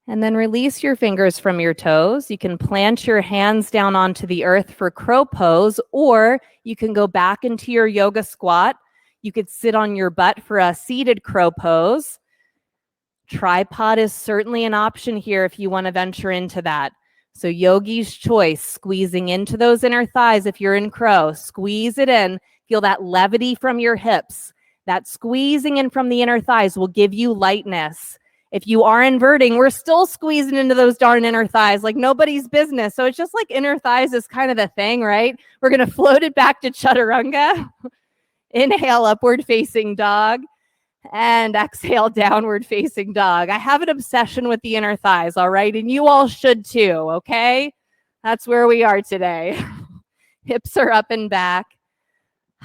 And then release your fingers from your toes. You can plant your hands down onto the earth for crow pose, or you can go back into your yoga squat. You could sit on your butt for a seated crow pose. Tripod is certainly an option here if you want to venture into that. So yogi's choice, squeezing into those inner thighs. If you're in crow, squeeze it in. Feel that levity from your hips. That squeezing in from the inner thighs will give you lightness. If you are inverting, we're still squeezing into those darn inner thighs like nobody's business. So it's just like inner thighs is kind of the thing, right? We're going to float it back to chaturanga. Inhale, upward facing dog. And exhale, downward facing dog. I have an obsession with the inner thighs, all right? And you all should too, okay? That's where we are today. Hips are up and back.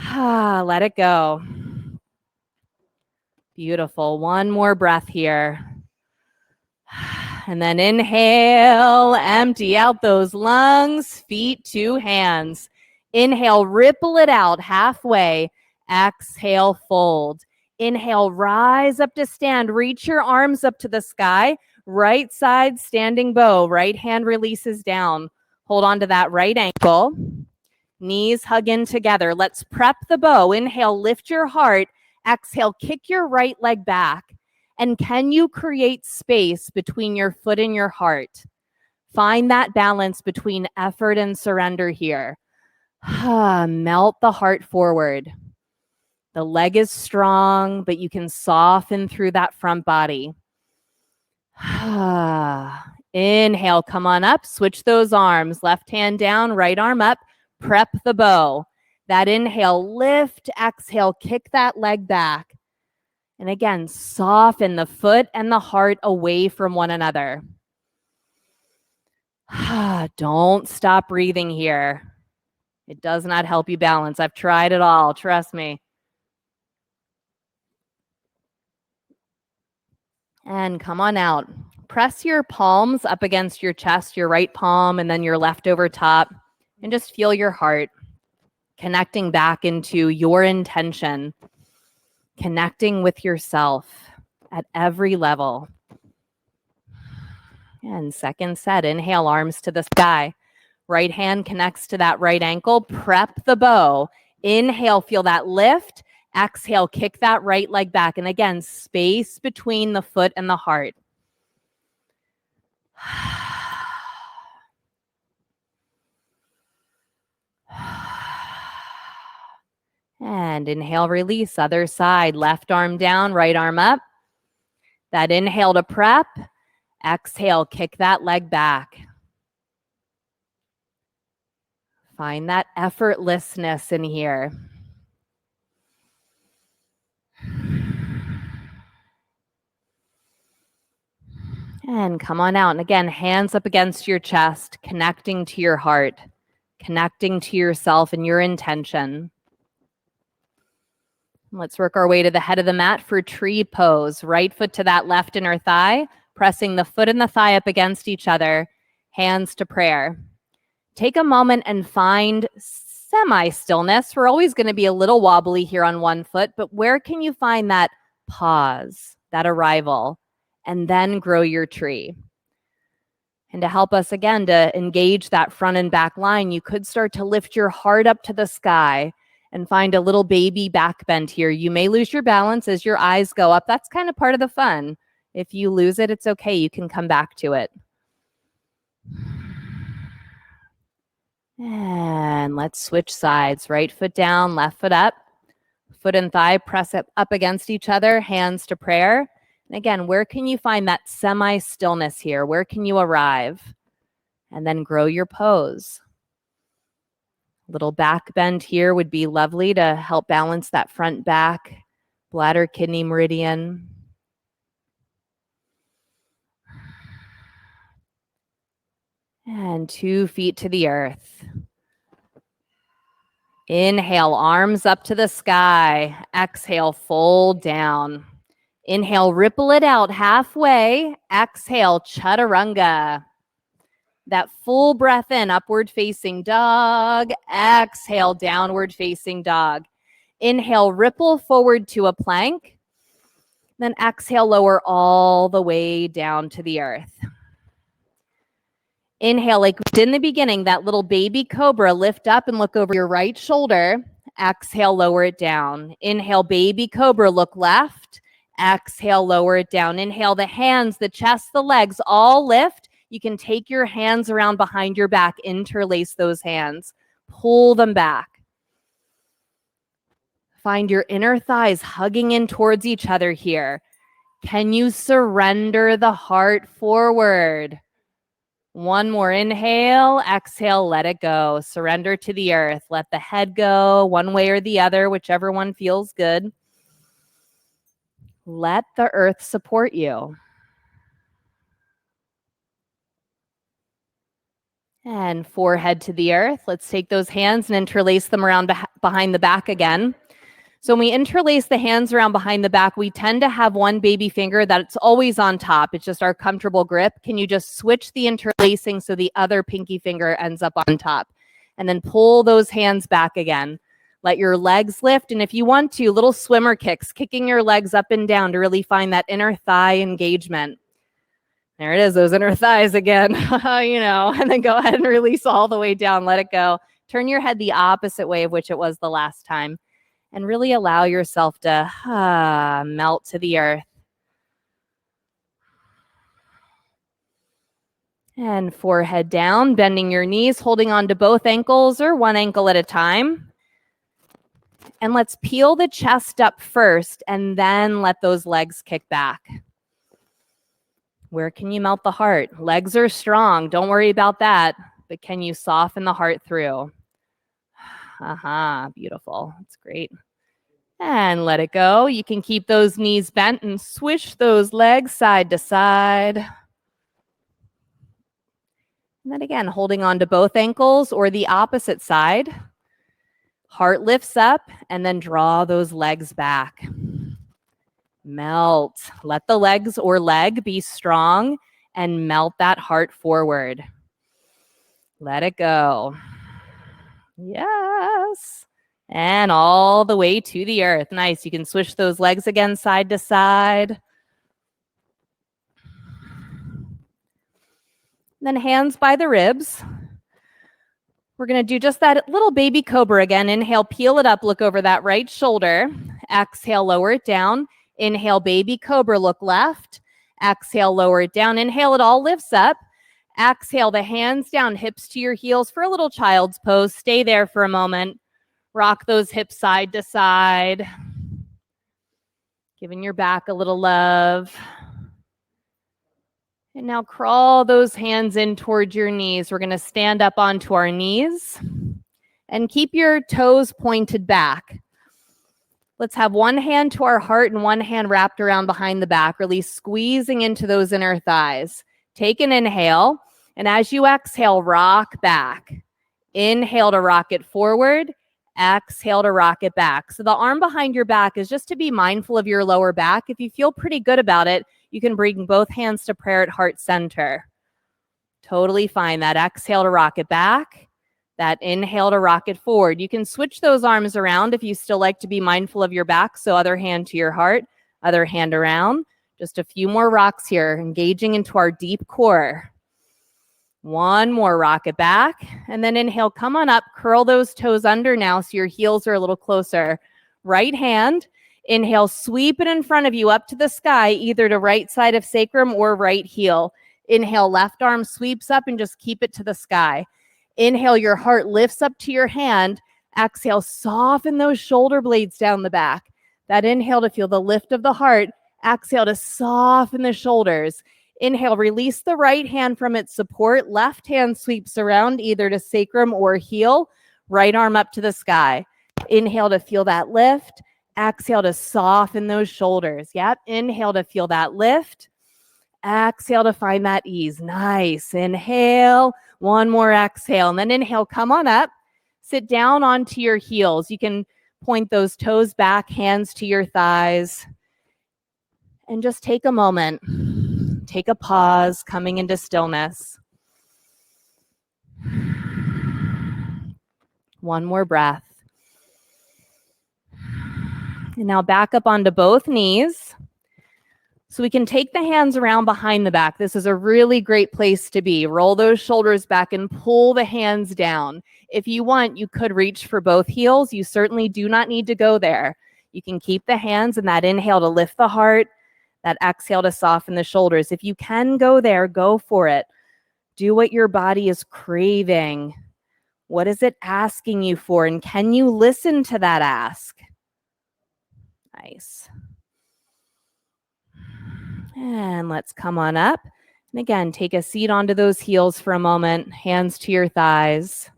Let it go. Beautiful. One more breath here. And then inhale, empty out those lungs, feet to hands. Inhale, ripple it out halfway. Exhale, fold. Inhale, rise up to stand. Reach your arms up to the sky. Right side standing bow. Right hand releases down. Hold on to that right ankle. Knees hug in together. Let's prep the bow. Inhale, lift your heart. Exhale, kick your right leg back. And can you create space between your foot and your heart? Find that balance between effort and surrender here. Melt the heart forward. The leg is strong, but you can soften through that front body. Inhale, come on up. Switch those arms. Left hand down, right arm up. Prep the bow. That inhale, lift. Exhale, kick that leg back. And again, soften the foot and the heart away from one another. Don't stop breathing here. It does not help you balance. I've tried it all. Trust me. And come on out. Press your palms up against your chest, your right palm, and then your left over top. And just feel your heart connecting back into your intention, connecting with yourself at every level. And second set, inhale, arms to the sky. Right hand connects to that right ankle. Prep the bow. Inhale, feel that lift. Exhale, kick that right leg back. And again, space between the foot and the heart. And inhale, release. Other side. Left arm down, right arm up. That inhale to prep. Exhale, kick that leg back. Find that effortlessness in here. And come on out. And again, hands up against your chest, connecting to your heart, connecting to yourself and your intention. Let's work our way to the head of the mat for tree pose. Right foot to that left inner thigh, pressing the foot and the thigh up against each other, hands to prayer. Take a moment and find semi-stillness. We're always going to be a little wobbly here on one foot, but where can you find that pause, that arrival, and then grow your tree? And to help us again to engage that front and back line, you could start to lift your heart up to the sky and find a little baby back bend here. You may lose your balance as your eyes go up. That's kind of part of the fun. If you lose it, it's okay. You can come back to it. And let's switch sides. Right foot down, left foot up. Foot and thigh press up against each other, hands to prayer. And again, where can you find that semi-stillness here? Where can you arrive? And then grow your pose. Little back bend here would be lovely to help balance that front back, bladder, kidney meridian. And 2 feet to the earth. Inhale, arms up to the sky. Exhale, fold down. Inhale, ripple it out halfway. Exhale, chaturanga. That full breath in, upward facing dog. Exhale, downward facing dog. Inhale, ripple forward to a plank. Then exhale, lower all the way down to the earth. Inhale, like we did in the beginning, that little baby cobra, lift up and look over your right shoulder. Exhale, lower it down. Inhale, baby cobra, look left. Exhale, lower it down. Inhale, the hands, the chest, the legs, all lift. You can take your hands around behind your back, interlace those hands, pull them back. Find your inner thighs hugging in towards each other here. Can you surrender the heart forward? One more inhale, exhale, let it go. Surrender to the earth. Let the head go one way or the other, whichever one feels good. Let the earth support you. And forehead to the earth. Let's take those hands and interlace them around behind the back again. So when we interlace the hands around behind the back, we tend to have one baby finger that's always on top. It's just our comfortable grip. Can you just switch the interlacing so the other pinky finger ends up on top? And then pull those hands back again. Let your legs lift. And if you want to, little swimmer kicks, kicking your legs up and down to really find that inner thigh engagement. There it is, those inner thighs again, and then go ahead and release all the way down. Let it go. Turn your head the opposite way of which it was the last time. And really allow yourself to melt to the earth. And forehead down, bending your knees, holding on to both ankles or one ankle at a time. And let's peel the chest up first and then let those legs kick back. Where can you melt the heart? Legs are strong. Don't worry about that. But can you soften the heart through? Beautiful. That's great. And let it go. You can keep those knees bent and swish those legs side to side. And then again, holding on to both ankles or the opposite side. Heart lifts up and then draw those legs back. Melt. Let the legs or leg be strong and melt that heart forward. Let it go. Yes. And all the way to the earth. Nice. You can swish those legs again side to side. Then hands by the ribs. We're going to do just that little baby cobra again. Inhale, peel it up, look over that right shoulder. Exhale, lower it down. Inhale, baby cobra, look left. Exhale, lower it down. Inhale, it all lifts up. Exhale, the hands down, hips to your heels for a little child's pose. Stay there for a moment. Rock those hips side to side. Giving your back a little love. And now crawl those hands in towards your knees. We're going to stand up onto our knees and keep your toes pointed back. Let's have one hand to our heart and one hand wrapped around behind the back, really squeezing into those inner thighs. Take an inhale, and as you exhale, rock back. Inhale to rock it forward. Exhale to rock it back. So the arm behind your back is just to be mindful of your lower back. If you feel pretty good about it, you can bring both hands to prayer at heart center. Totally fine. That exhale to rock it back. That inhale to rock it forward. You can switch those arms around if you still like to be mindful of your back. So other hand to your heart, other hand around. Just a few more rocks here, engaging into our deep core. One more, rock it back. And then inhale, come on up, curl those toes under now so your heels are a little closer. Right hand, inhale, sweep it in front of you up to the sky, either to right side of sacrum or right heel. Inhale, left arm sweeps up and just keep it to the sky. Inhale, your heart lifts up to your hand. Exhale, soften those shoulder blades down the back. That inhale to feel the lift of the heart. Exhale to soften the shoulders. Inhale, release the right hand from its support. Left hand sweeps around either to sacrum or heel. Right arm up to the sky. Inhale to feel that lift. Exhale to soften those shoulders. Yep. Inhale to feel that lift. Exhale to find that ease. Nice. Inhale. One more exhale. And then inhale, come on up. Sit down onto your heels. You can point those toes back, hands to your thighs. And just take a moment. Take a pause, coming into stillness. One more breath. And now back up onto both knees. So we can take the hands around behind the back. This is a really great place to be. Roll those shoulders back and pull the hands down. If you want, you could reach for both heels. You certainly do not need to go there. You can keep the hands and that inhale to lift the heart, that exhale to soften the shoulders. If you can go there, go for it. Do what your body is craving. What is it asking you for? And can you listen to that ask? Nice. And let's come on up. And again, take a seat onto those heels for a moment. Hands to your thighs.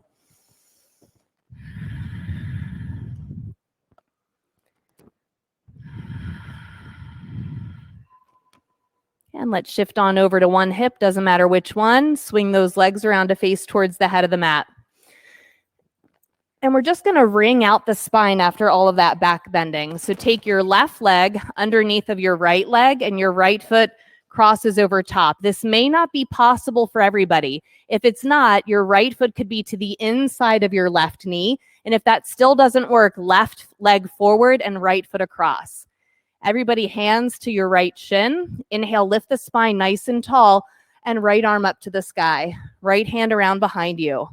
And let's shift on over to one hip, doesn't matter which one. Swing those legs around to face towards the head of the mat. And we're just going to wring out the spine after all of that back bending. So take your left leg underneath of your right leg and your right foot crosses over top. This may not be possible for everybody. If it's not, your right foot could be to the inside of your left knee. And if that still doesn't work, left leg forward and right foot across. Everybody, hands to your right shin. Inhale, lift the spine nice and tall and right arm up to the sky. Right hand around behind you.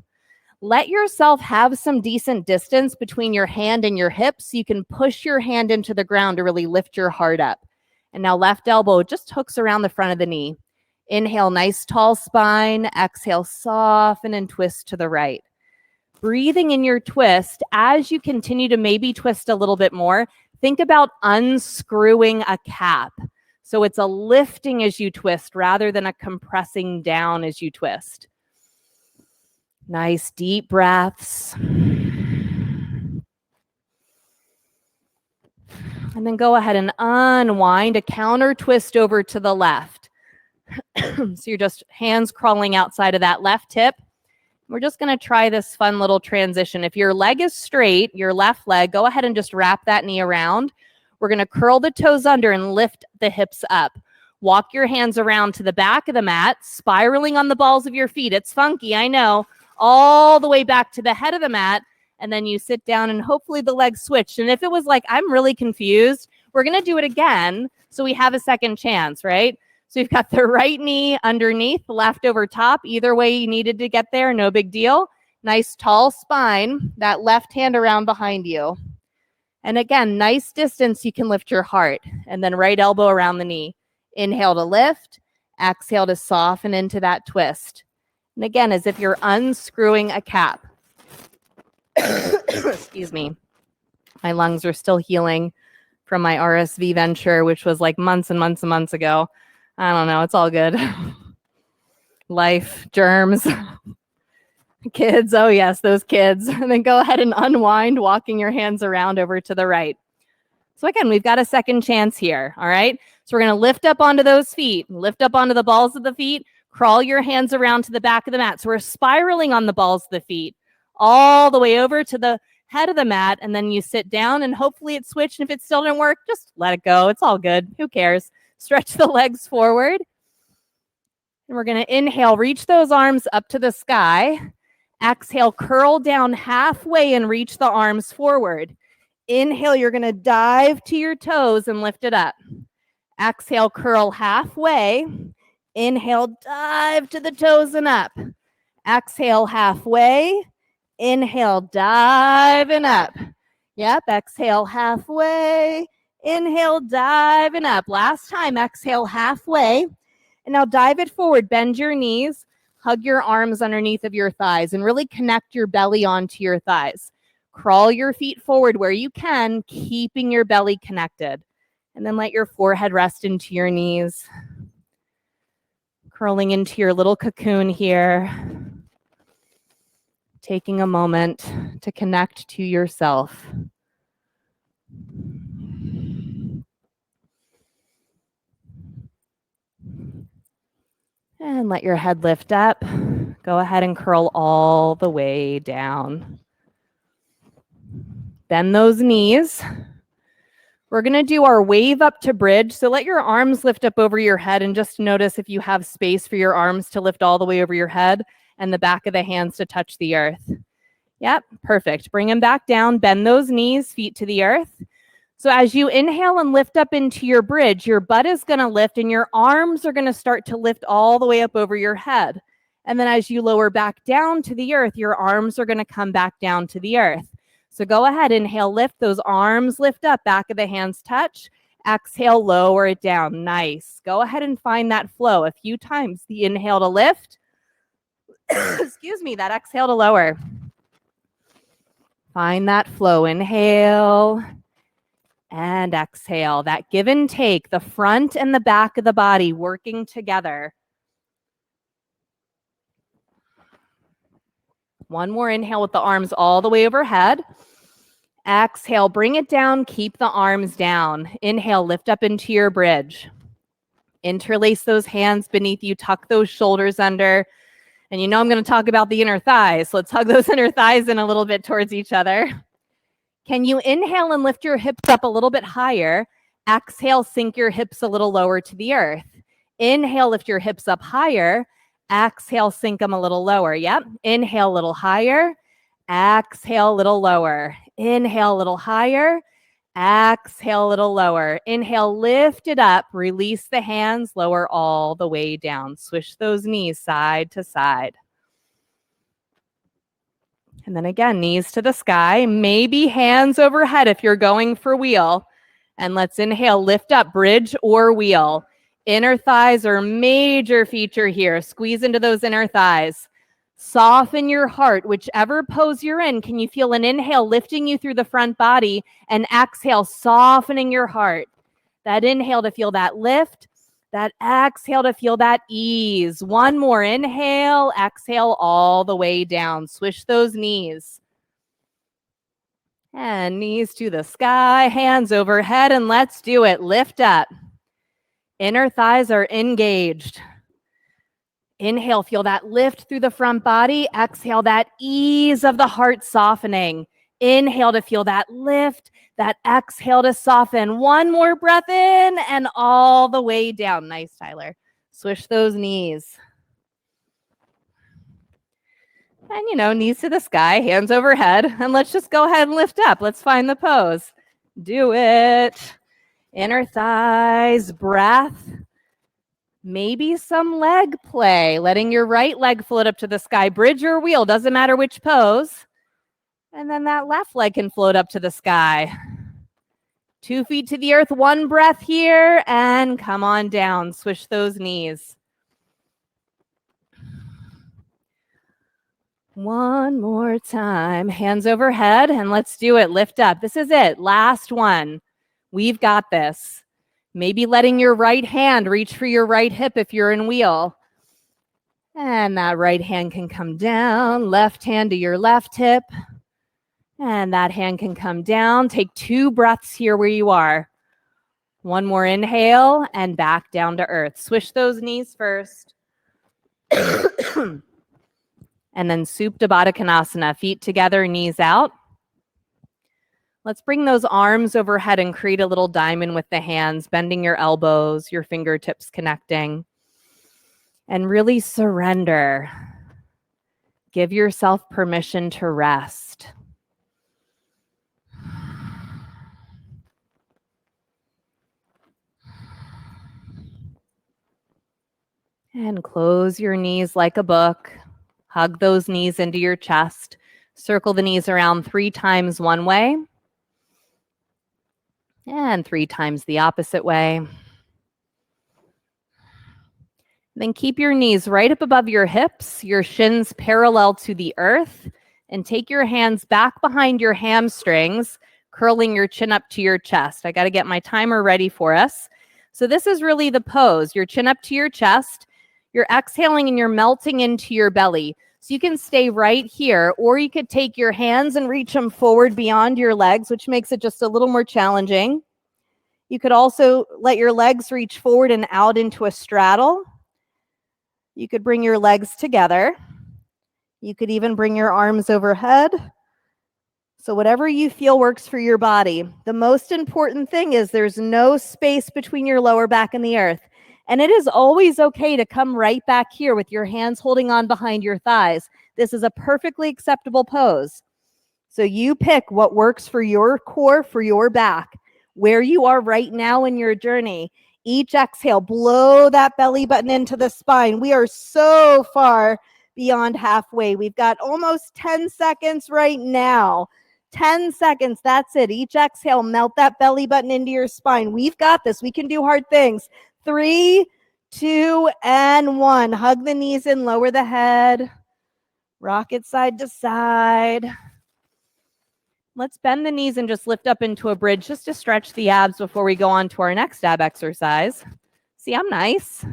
Let yourself have some decent distance between your hand and your hips so you can push your hand into the ground to really lift your heart up. And now left elbow just hooks around the front of the knee. Inhale, nice tall spine. Exhale, soften and twist to the right. Breathing in your twist, as you continue to maybe twist a little bit more, think about unscrewing a cap. So it's a lifting as you twist rather than a compressing down as you twist. Nice deep breaths. And then go ahead and unwind a counter twist over to the left. So you're just hands crawling outside of that left hip. We're just going to try this fun little transition. If your leg is straight, your left leg, go ahead and just wrap that knee around. We're going to curl the toes under and lift the hips up. Walk your hands around to the back of the mat, spiraling on the balls of your feet. It's funky, I know. All the way back to the head of the mat, and then you sit down and hopefully the legs switched. And if it was like, I'm really confused, we're going to do it again so we have a second chance, right? So you've got the right knee underneath, left over top. Either way you needed to get there, no big deal. Nice tall spine, that left hand around behind you. And again, nice distance, you can lift your heart. And then right elbow around the knee. Inhale to lift, exhale to soften into that twist. And again, as if you're unscrewing a cap. Excuse me. My lungs are still healing from my RSV venture, which was like months and months and months ago. I don't know. It's all good. Life, germs, kids. Oh, yes, those kids. And then go ahead and unwind, walking your hands around over to the right. So again, we've got a second chance here. All right. So we're going to lift up onto those feet, lift up onto the balls of the feet. Crawl your hands around to the back of the mat. So we're spiraling on the balls of the feet all the way over to the head of the mat. And then you sit down and hopefully it switched. And if it still didn't work, just let it go. It's all good. Who cares? Stretch the legs forward. And we're going to inhale, reach those arms up to the sky. Exhale, curl down halfway and reach the arms forward. Inhale, you're going to dive to your toes and lift it up. Exhale, curl halfway. Inhale, dive to the toes and up. Exhale, halfway. Inhale, dive and up. Yep, exhale, halfway. Inhale, dive and up. Last time, exhale, halfway. And now dive it forward. Bend your knees. Hug your arms underneath of your thighs and really connect your belly onto your thighs. Crawl your feet forward where you can, keeping your belly connected. And then let your forehead rest into your knees. Curling into your little cocoon here. Taking a moment to connect to yourself. And let your head lift up. Go ahead and curl all the way down. Bend those knees. We're going to do our wave up to bridge. So let your arms lift up over your head and just notice if you have space for your arms to lift all the way over your head and the back of the hands to touch the earth. Yep, perfect. Bring them back down. Bend those knees, feet to the earth. So as you inhale and lift up into your bridge, your butt is going to lift and your arms are going to start to lift all the way up over your head. And then as you lower back down to the earth, your arms are going to come back down to the earth. So go ahead, inhale, lift those arms, lift up, back of the hands touch. Exhale, lower it down. Nice. Go ahead and find that flow a few times. The inhale to lift. Excuse me, that exhale to lower. Find that flow. Inhale and exhale. That give and take, the front and the back of the body working together. One more inhale with the arms all the way overhead. Exhale, bring it down, keep the arms down. Inhale, lift up into your bridge. Interlace those hands beneath you, tuck those shoulders under. And you know I'm going to talk about the inner thighs. So let's hug those inner thighs in a little bit towards each other. Can you inhale and lift your hips up a little bit higher? Exhale, sink your hips a little lower to the earth. Inhale, lift your hips up higher. Exhale, sink them a little lower. Yep. Inhale a little higher. Exhale a little lower. Inhale a little higher. Exhale a little lower. Inhale, lift it up. Release the hands, lower all the way down. Swish those knees side to side. And then again, knees to the sky. Maybe hands overhead if you're going for wheel. And let's inhale, lift up, bridge or wheel. Inner thighs are a major feature here. Squeeze into those inner thighs. Soften your heart, whichever pose you're in. Can you feel an inhale lifting you through the front body and exhale, softening your heart? That inhale to feel that lift, that exhale to feel that ease. One more inhale, exhale all the way down. Swish those knees. And knees to the sky, hands overhead, and let's do it. Lift up. Inner thighs are engaged. Inhale, feel that lift through the front body. Exhale, that ease of the heart softening. Inhale to feel that lift, that exhale to soften. One more breath in and all the way down. Nice, Tyler. Swish those knees. And, knees to the sky, hands overhead. And let's just go ahead and lift up. Let's find the pose. Do it. Inner thighs, breath. Maybe some leg play, letting your right leg float up to the sky. Bridge or wheel, doesn't matter which pose. And then that left leg can float up to the sky. 2 feet to the earth, one breath here, and come on down. Swish those knees. One more time. Hands overhead, and let's do it. Lift up. This is it. Last one. We've got this. Maybe letting your right hand reach for your right hip if you're in wheel. And that right hand can come down. Left hand to your left hip. And that hand can come down. Take 2 breaths here where you are. One more inhale and back down to earth. Swish those knees first. And then Supta Baddha Konasana. Feet together, knees out. Let's bring those arms overhead and create a little diamond with the hands, bending your elbows, your fingertips connecting. And really surrender. Give yourself permission to rest. And close your knees like a book. Hug those knees into your chest. Circle the knees around 3 times one way. And 3 times the opposite way. Then keep your knees right up above your hips, your shins parallel to the earth, and take your hands back behind your hamstrings, curling your chin up to your chest. I got to get my timer ready for us. So this is really the pose. Your chin up to your chest. You're exhaling and you're melting into your belly. So you can stay right here, or you could take your hands and reach them forward beyond your legs, which makes it just a little more challenging. You could also let your legs reach forward and out into a straddle. You could bring your legs together. You could even bring your arms overhead. So whatever you feel works for your body. The most important thing is there's no space between your lower back and the earth. And it is always okay to come right back here with your hands holding on behind your thighs. This is a perfectly acceptable pose. So you pick what works for your core, for your back, where you are right now in your journey. Each exhale, blow that belly button into the spine. We are so far beyond halfway. We've got almost 10 seconds right now. 10 seconds, that's it. Each exhale, melt that belly button into your spine. We've got this. We can do hard things. 3, 2, and 1. Hug the knees in, lower the head. Rock it side to side. Let's bend the knees and just lift up into a bridge just to stretch the abs before we go on to our next ab exercise. See, I'm nice,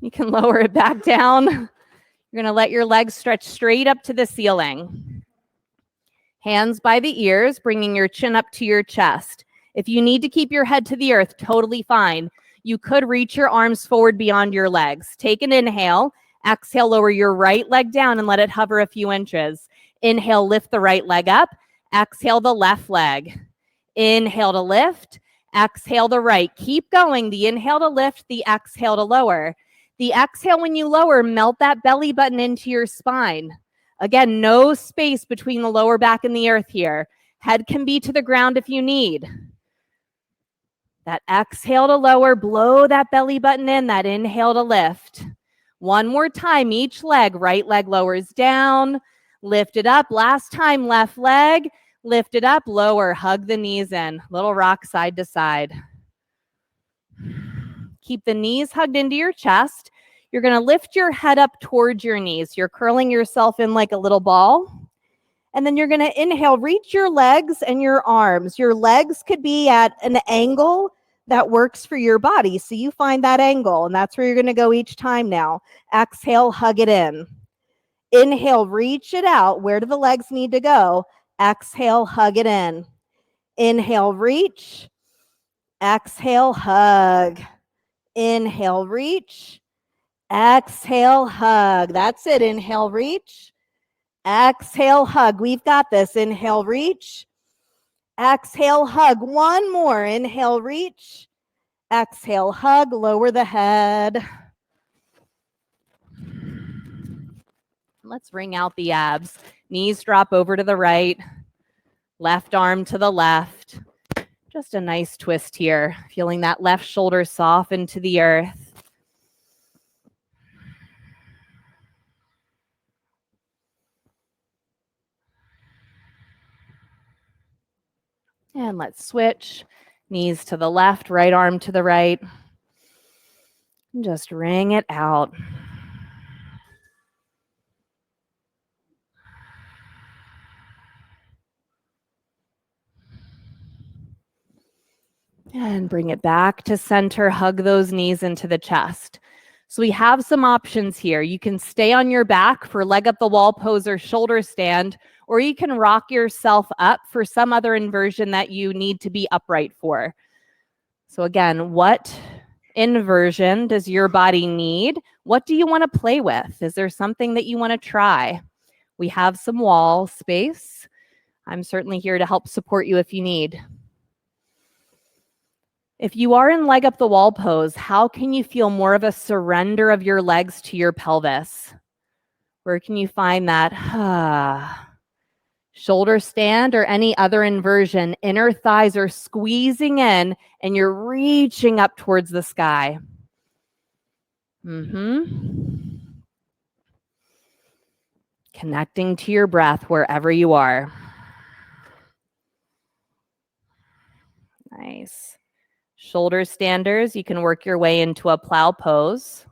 You can lower it back down. You're going to let your legs stretch straight up to the ceiling. Hands by the ears, bringing your chin up to your chest. If you need to keep your head to the earth, totally fine. You could reach your arms forward beyond your legs. Take an inhale. Exhale, lower your right leg down and let it hover a few inches. Inhale, lift the right leg up. Exhale, the left leg. Inhale to lift. Exhale to right. Keep going. The inhale to lift, the exhale to lower. The exhale, when you lower, melt that belly button into your spine. Again, no space between the lower back and the earth here. Head can be to the ground if you need. That exhale to lower, blow that belly button in, that inhale to lift. One more time, each leg, right leg lowers down, lift it up. Last time, left leg, lift it up, lower, hug the knees in. Little rock side to side. Keep the knees hugged into your chest. You're going to lift your head up towards your knees. You're curling yourself in like a little ball. And then you're going to inhale, reach your legs and your arms. Your legs could be at an angle that works for your body. So you find that angle, and that's where you're going to go each time now. Exhale, hug it in. Inhale, reach it out. Where do the legs need to go? Exhale, hug it in. Inhale, reach. Exhale, hug. Inhale, reach. Exhale, hug. That's it. Inhale, reach. Exhale, hug. We've got this. Inhale, reach. Exhale, hug. One more. Inhale, reach. Exhale, hug. Lower the head. Let's wring out the abs. Knees drop over to the right. Left arm to the left. Just a nice twist here. Feeling that left shoulder soften to the earth. And let's switch. Knees to the left, right arm to the right. And just wring it out. And bring it back to center. Hug those knees into the chest. So we have some options here. You can stay on your back for leg up the wall pose or shoulder stand, or you can rock yourself up for some other inversion that you need to be upright for. So again, what inversion does your body need? What do you want to play with? Is there something that you want to try? We have some wall space. I'm certainly here to help support you if you need. If you are in leg up the wall pose, how can you feel more of a surrender of your legs to your pelvis? Where can you find that shoulder stand or any other inversion? Inner thighs are squeezing in and you're reaching up towards the sky. Connecting to your breath wherever you are. Nice. Shoulder standers, you can work your way into a plow pose.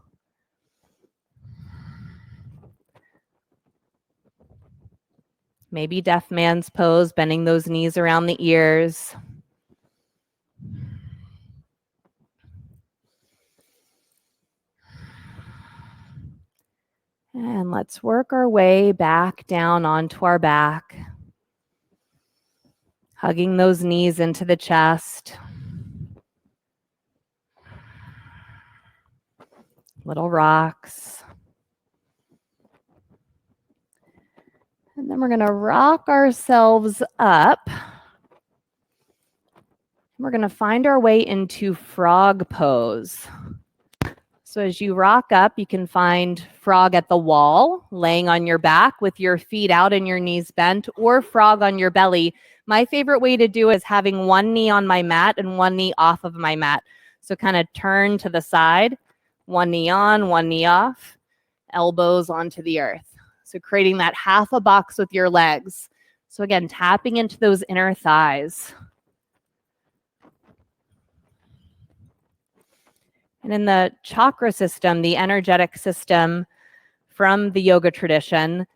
Maybe deaf man's pose, bending those knees around the ears. And let's work our way back down onto our back. Hugging those knees into the chest. Little rocks. And then we're going to rock ourselves up. We're going to find our way into frog pose. So as you rock up, you can find frog at the wall, laying on your back with your feet out and your knees bent, or frog on your belly. My favorite way to do it is having one knee on my mat and one knee off of my mat. So kind of turn to the side, one knee on, one knee off, elbows onto the earth. So creating that half a box with your legs. So again, tapping into those inner thighs. And in the chakra system, the energetic system from the yoga tradition,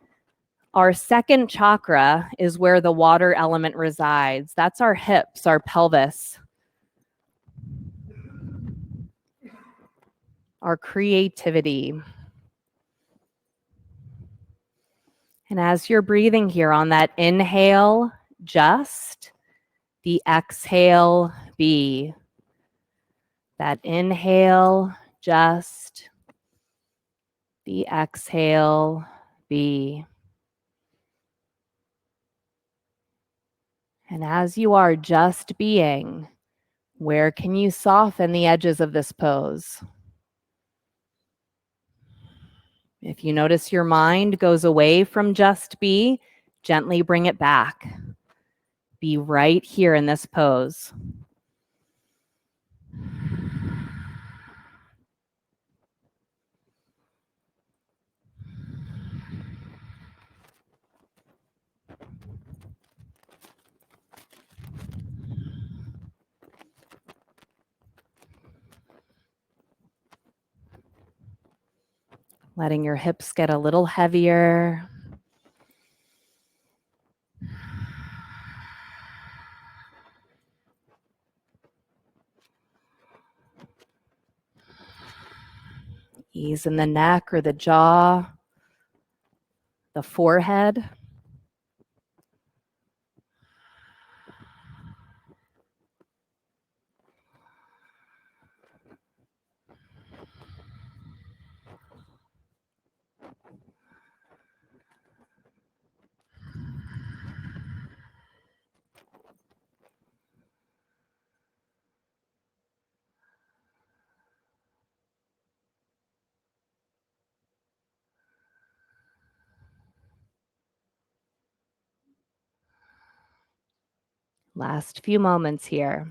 our second chakra is where the water element resides. That's our hips, our pelvis, our creativity. And as you're breathing here on that inhale, just The exhale, be. That inhale, just. The exhale, be. And as you are just being, where can you soften the edges of this pose? If you notice your mind goes away from just be, gently bring it back. Be right here in this pose. Letting your hips get a little heavier. Ease in the neck or the jaw, the forehead. Last few moments here.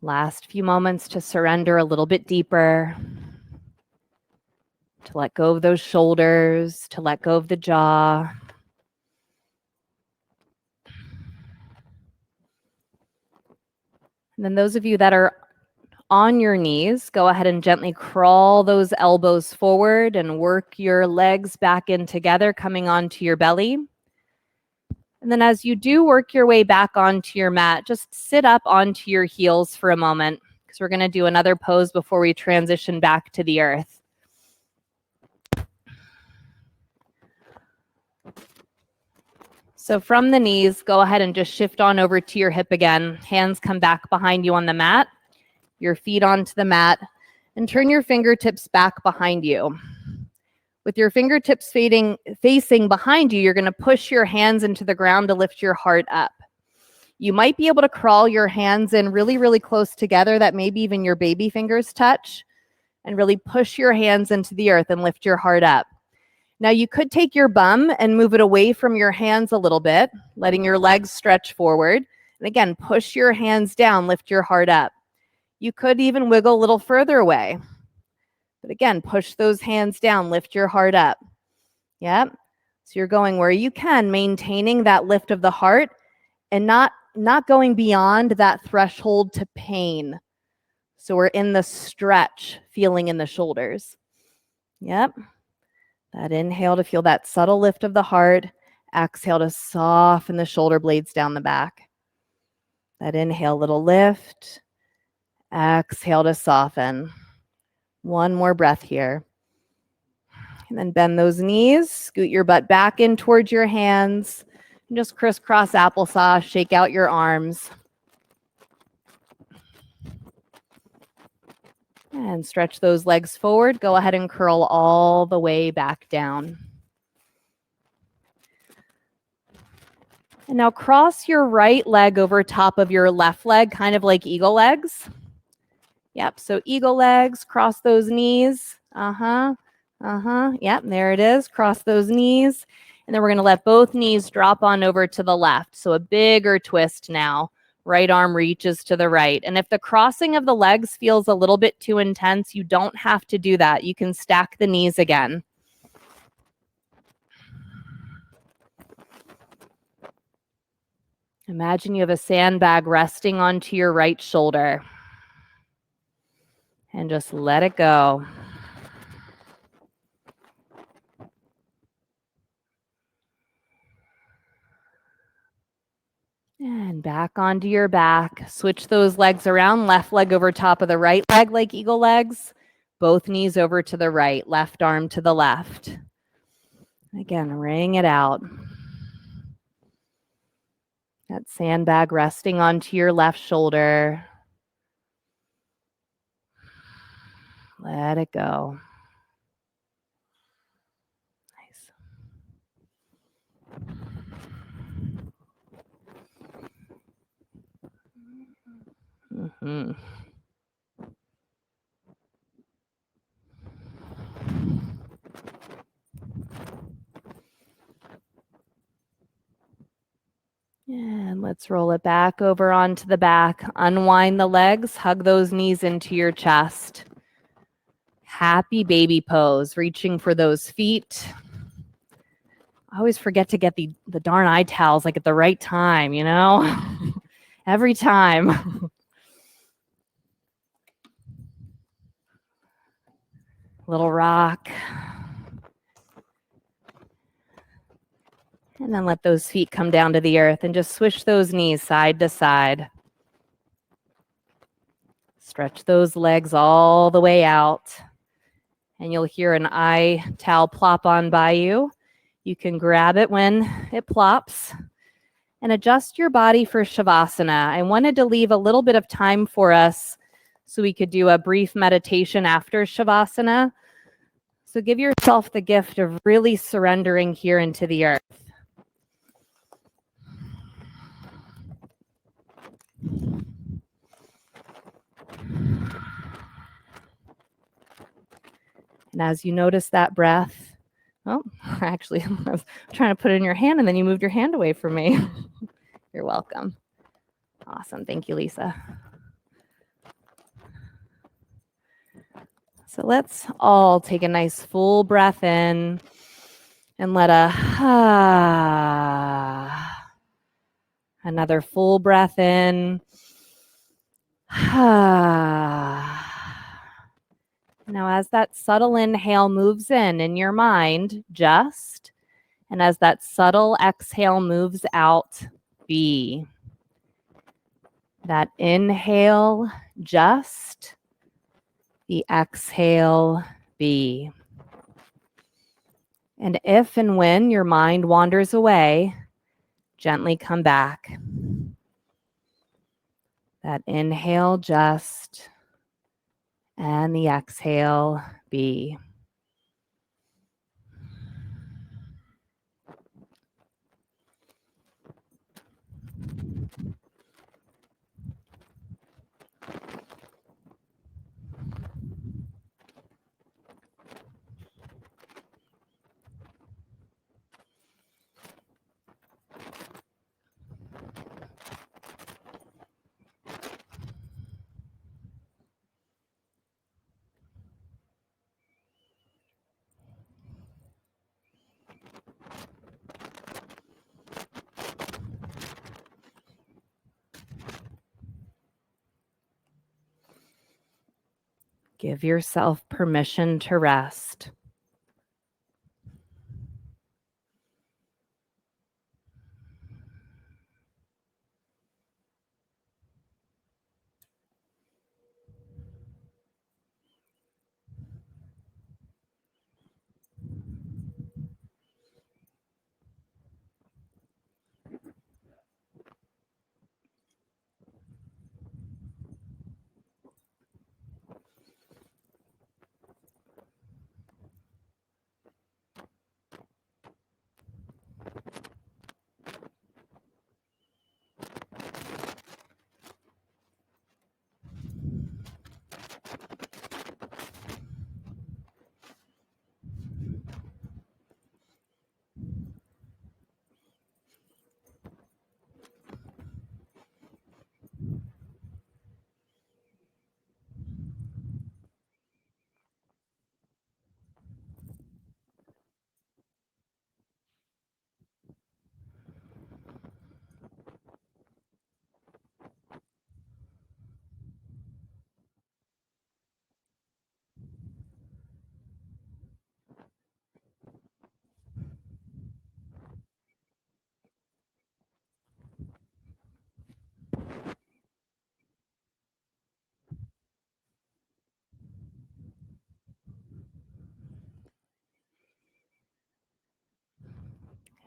Last few moments to surrender a little bit deeper, to let go of those shoulders, to let go of the jaw. And then those of you that are on your knees, go ahead and gently crawl those elbows forward and work your legs back in together, coming onto your belly. And then as you do work your way back onto your mat, just sit up onto your heels for a moment, because we're going to do another pose before we transition back to the earth. So from the knees, go ahead and just shift on over to your hip again. Hands come back behind you on the mat, your feet onto the mat, and turn your fingertips back behind you. With your fingertips facing behind you, you're going to push your hands into the ground to lift your heart up. You might be able to crawl your hands in really, really close together, that maybe even your baby fingers touch, and really push your hands into the earth and lift your heart up. Now you could take your bum and move it away from your hands a little bit, letting your legs stretch forward. And again, push your hands down, lift your heart up. You could even wiggle a little further away. But again, push those hands down, lift your heart up. Yep. So you're going where you can, maintaining that lift of the heart and not going beyond that threshold to pain. So we're in the stretch, feeling in the shoulders. Yep. That inhale to feel that subtle lift of the heart. Exhale to soften the shoulder blades down the back. That inhale, little lift. Exhale to soften. One more breath here. And then bend those knees, scoot your butt back in towards your hands, and just crisscross applesauce, shake out your arms. And stretch those legs forward. Go ahead and curl all the way back down. And now cross your right leg over top of your left leg, kind of like eagle legs. Yep, so eagle legs, cross those knees. Yep, there it is. Cross those knees. And then we're going to let both knees drop on over to the left. So a bigger twist now. Right arm reaches to the right. And if the crossing of the legs feels a little bit too intense, you don't have to do that. You can stack the knees again. Imagine you have a sandbag resting onto your right shoulder. And just let it go. And back onto your back. Switch those legs around. Left leg over top of the right leg like eagle legs. Both knees over to the right. Left arm to the left. Again, ring it out. That sandbag resting onto your left shoulder. Let it go. Nice. Mm-hmm. And let's roll it back over onto the back. Unwind the legs, hug those knees into your chest. Happy baby pose, reaching for those feet. I always forget to get the darn eye towels like at the right time, you know? Every time. Little rock. And then let those feet come down to the earth and just swish those knees side to side. Stretch those legs all the way out. And you'll hear an eye towel plop on by you. You can grab it when it plops and adjust your body for Shavasana. I wanted to leave a little bit of time for us so we could do a brief meditation after Shavasana. So give yourself the gift of really surrendering here into the earth. And as you notice that breath, oh, actually, I was trying to put it in your hand and then you moved your hand away from me. You're welcome. Awesome. Thank you, Lisa. So let's all take a nice full breath in and let another full breath in. Now, as that subtle inhale moves in your mind, just, and as that subtle exhale moves out, be. That inhale, just, the exhale, be. And if and when your mind wanders away, gently come back. That inhale, just, and the exhale, be. Give yourself permission to rest.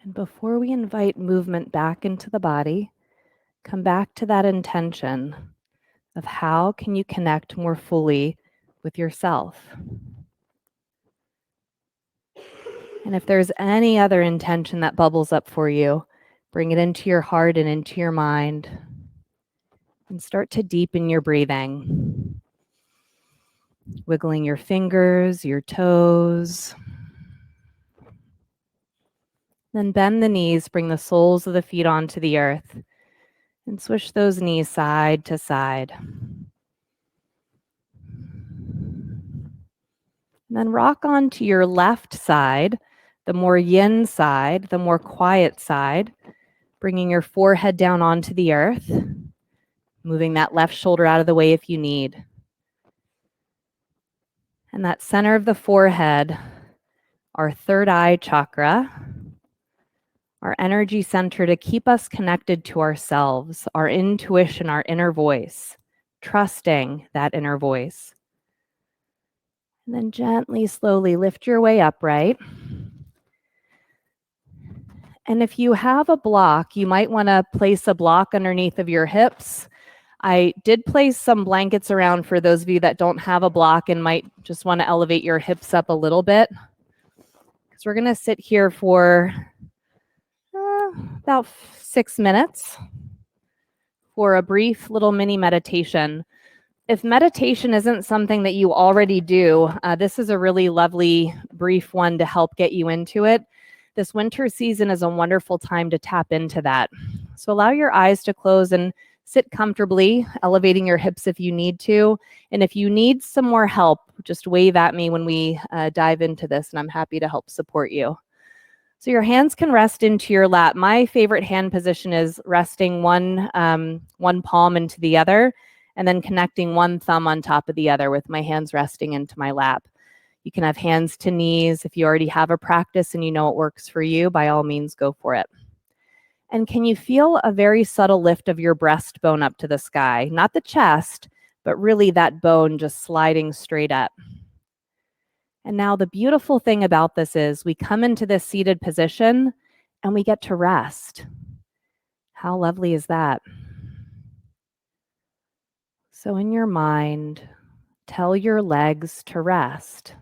And before we invite movement back into the body, Come back to that intention of how can you connect more fully with yourself. And if there's any other intention that bubbles up for you, bring it into your heart and into your mind and start to deepen your breathing. Wiggling your fingers, your toes. Then bend the knees, bring the soles of the feet onto the earth, and swish those knees side to side. And then rock onto your left side, the more yin side, the more quiet side, bringing your forehead down onto the earth, moving that left shoulder out of the way if you need. And that center of the forehead, our third eye chakra, our energy center to keep us connected to ourselves, our intuition, our inner voice, trusting that inner voice. And then gently, slowly lift your way upright. And if you have a block, you might want to place a block underneath of your hips. I did place some blankets around for those of you that don't have a block and might just want to elevate your hips up a little bit. Because we're going to sit here for about 6 minutes for a brief little mini meditation. If meditation isn't something that you already do, this is a really lovely brief one to help get you into it. This winter season is a wonderful time to tap into that. So allow your eyes to close and sit comfortably, elevating your hips if you need to. And if you need some more help, just wave at me when we dive into this, and I'm happy to help support you. So your hands can rest into your lap. My favorite hand position is resting one palm into the other, and then connecting one thumb on top of the other with my hands resting into my lap. You can have hands to knees. If you already have a practice and you know it works for you, by all means, go for it. And can you feel a very subtle lift of your breastbone up to the sky? Not the chest, but really that bone just sliding straight up. And now the beautiful thing about this is we come into this seated position and we get to rest. How lovely is that? So in your mind, tell your legs to rest.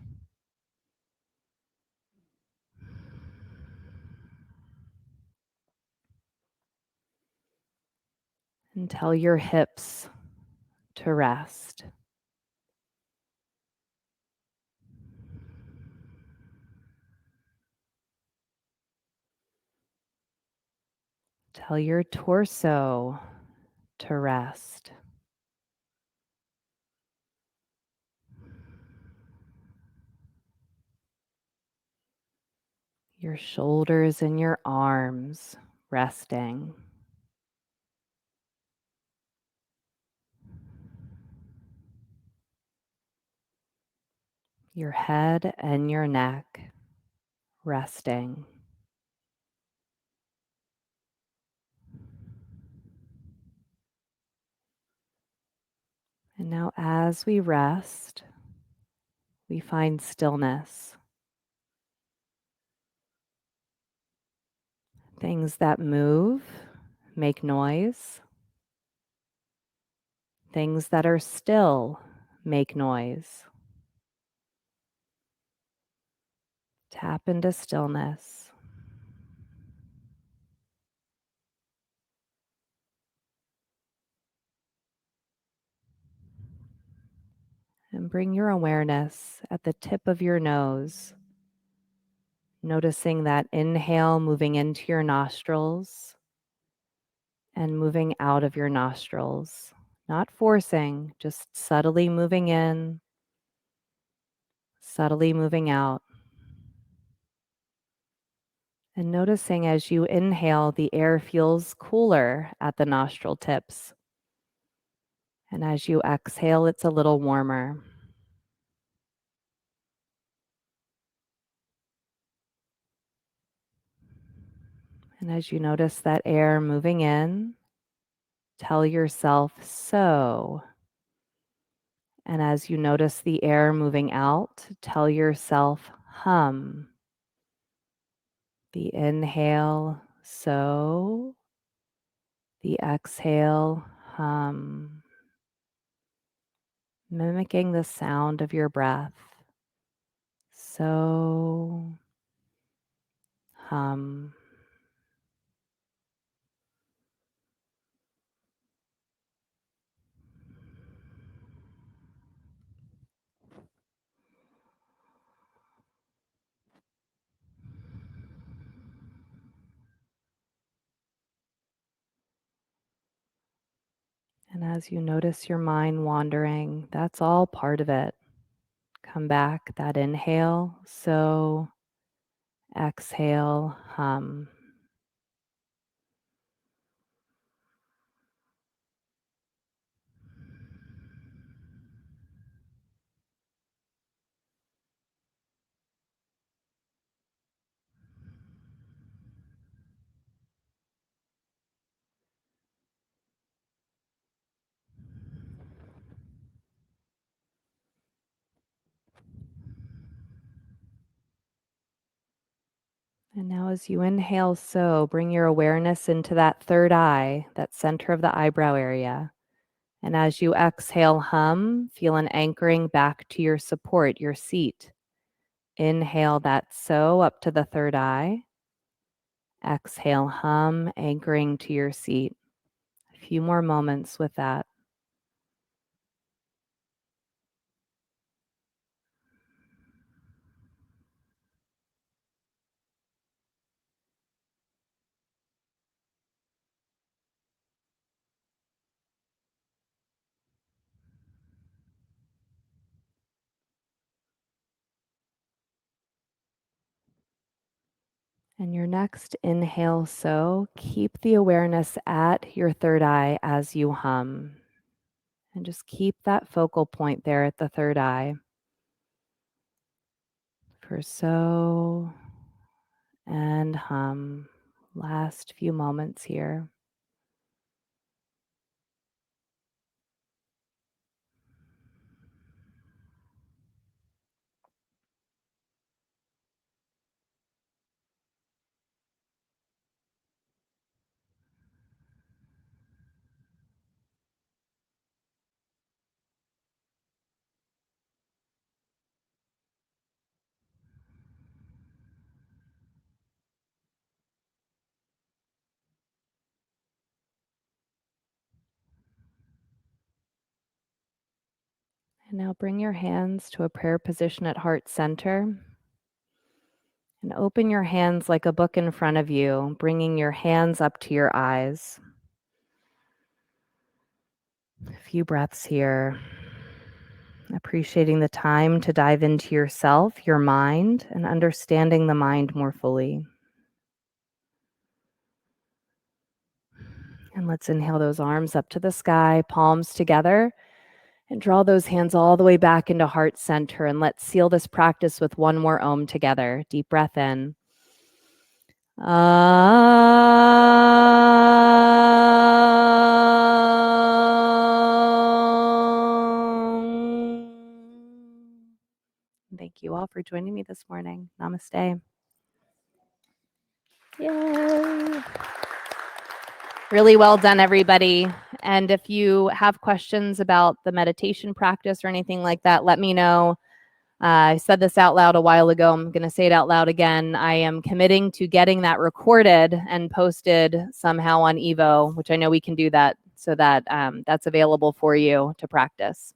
And tell your hips to rest. Tell your torso to rest. Your shoulders and your arms resting. Your head and your neck resting. And now as we rest, we find stillness. Things that move make noise. Things that are still make noise. Tap into stillness. And bring your awareness at the tip of your nose, noticing that inhale moving into your nostrils and moving out of your nostrils. Not forcing, just subtly moving in, subtly moving out. And noticing as you inhale, the air feels cooler at the nostril tips. And as you exhale, it's a little warmer. And as you notice that air moving in, tell yourself so. And as you notice the air moving out, tell yourself hum. The inhale, so. The exhale, hum, mimicking the sound of your breath. So, hum. And as you notice your mind wandering, that's all part of it. Come back, that inhale, so, exhale, hum. And now as you inhale, so, bring your awareness into that third eye, that center of the eyebrow area. And as you exhale, hum, feel an anchoring back to your support, your seat. Inhale that so up to the third eye. Exhale, hum, anchoring to your seat. A few more moments with that. And your next inhale, so keep the awareness at your third eye as you hum. And just keep that focal point there at the third eye. For so and hum. Last few moments here. And now bring your hands to a prayer position at heart center. And open your hands like a book in front of you, bringing your hands up to your eyes. A few breaths here. Appreciating the time to dive into yourself, your mind, and understanding the mind more fully. And let's inhale those arms up to the sky, palms together, and draw those hands all the way back into heart center. And let's seal this practice with one more Om together. Deep breath in. Thank you all for joining me this morning. Namaste. Yay. Really well done, everybody. And if you have questions about the meditation practice or anything like that, let me know. I said this out loud a while ago. I'm going to say it out loud again. I am committing to getting that recorded and posted somehow on Evo, which I know we can do that, so that that's available for you to practice.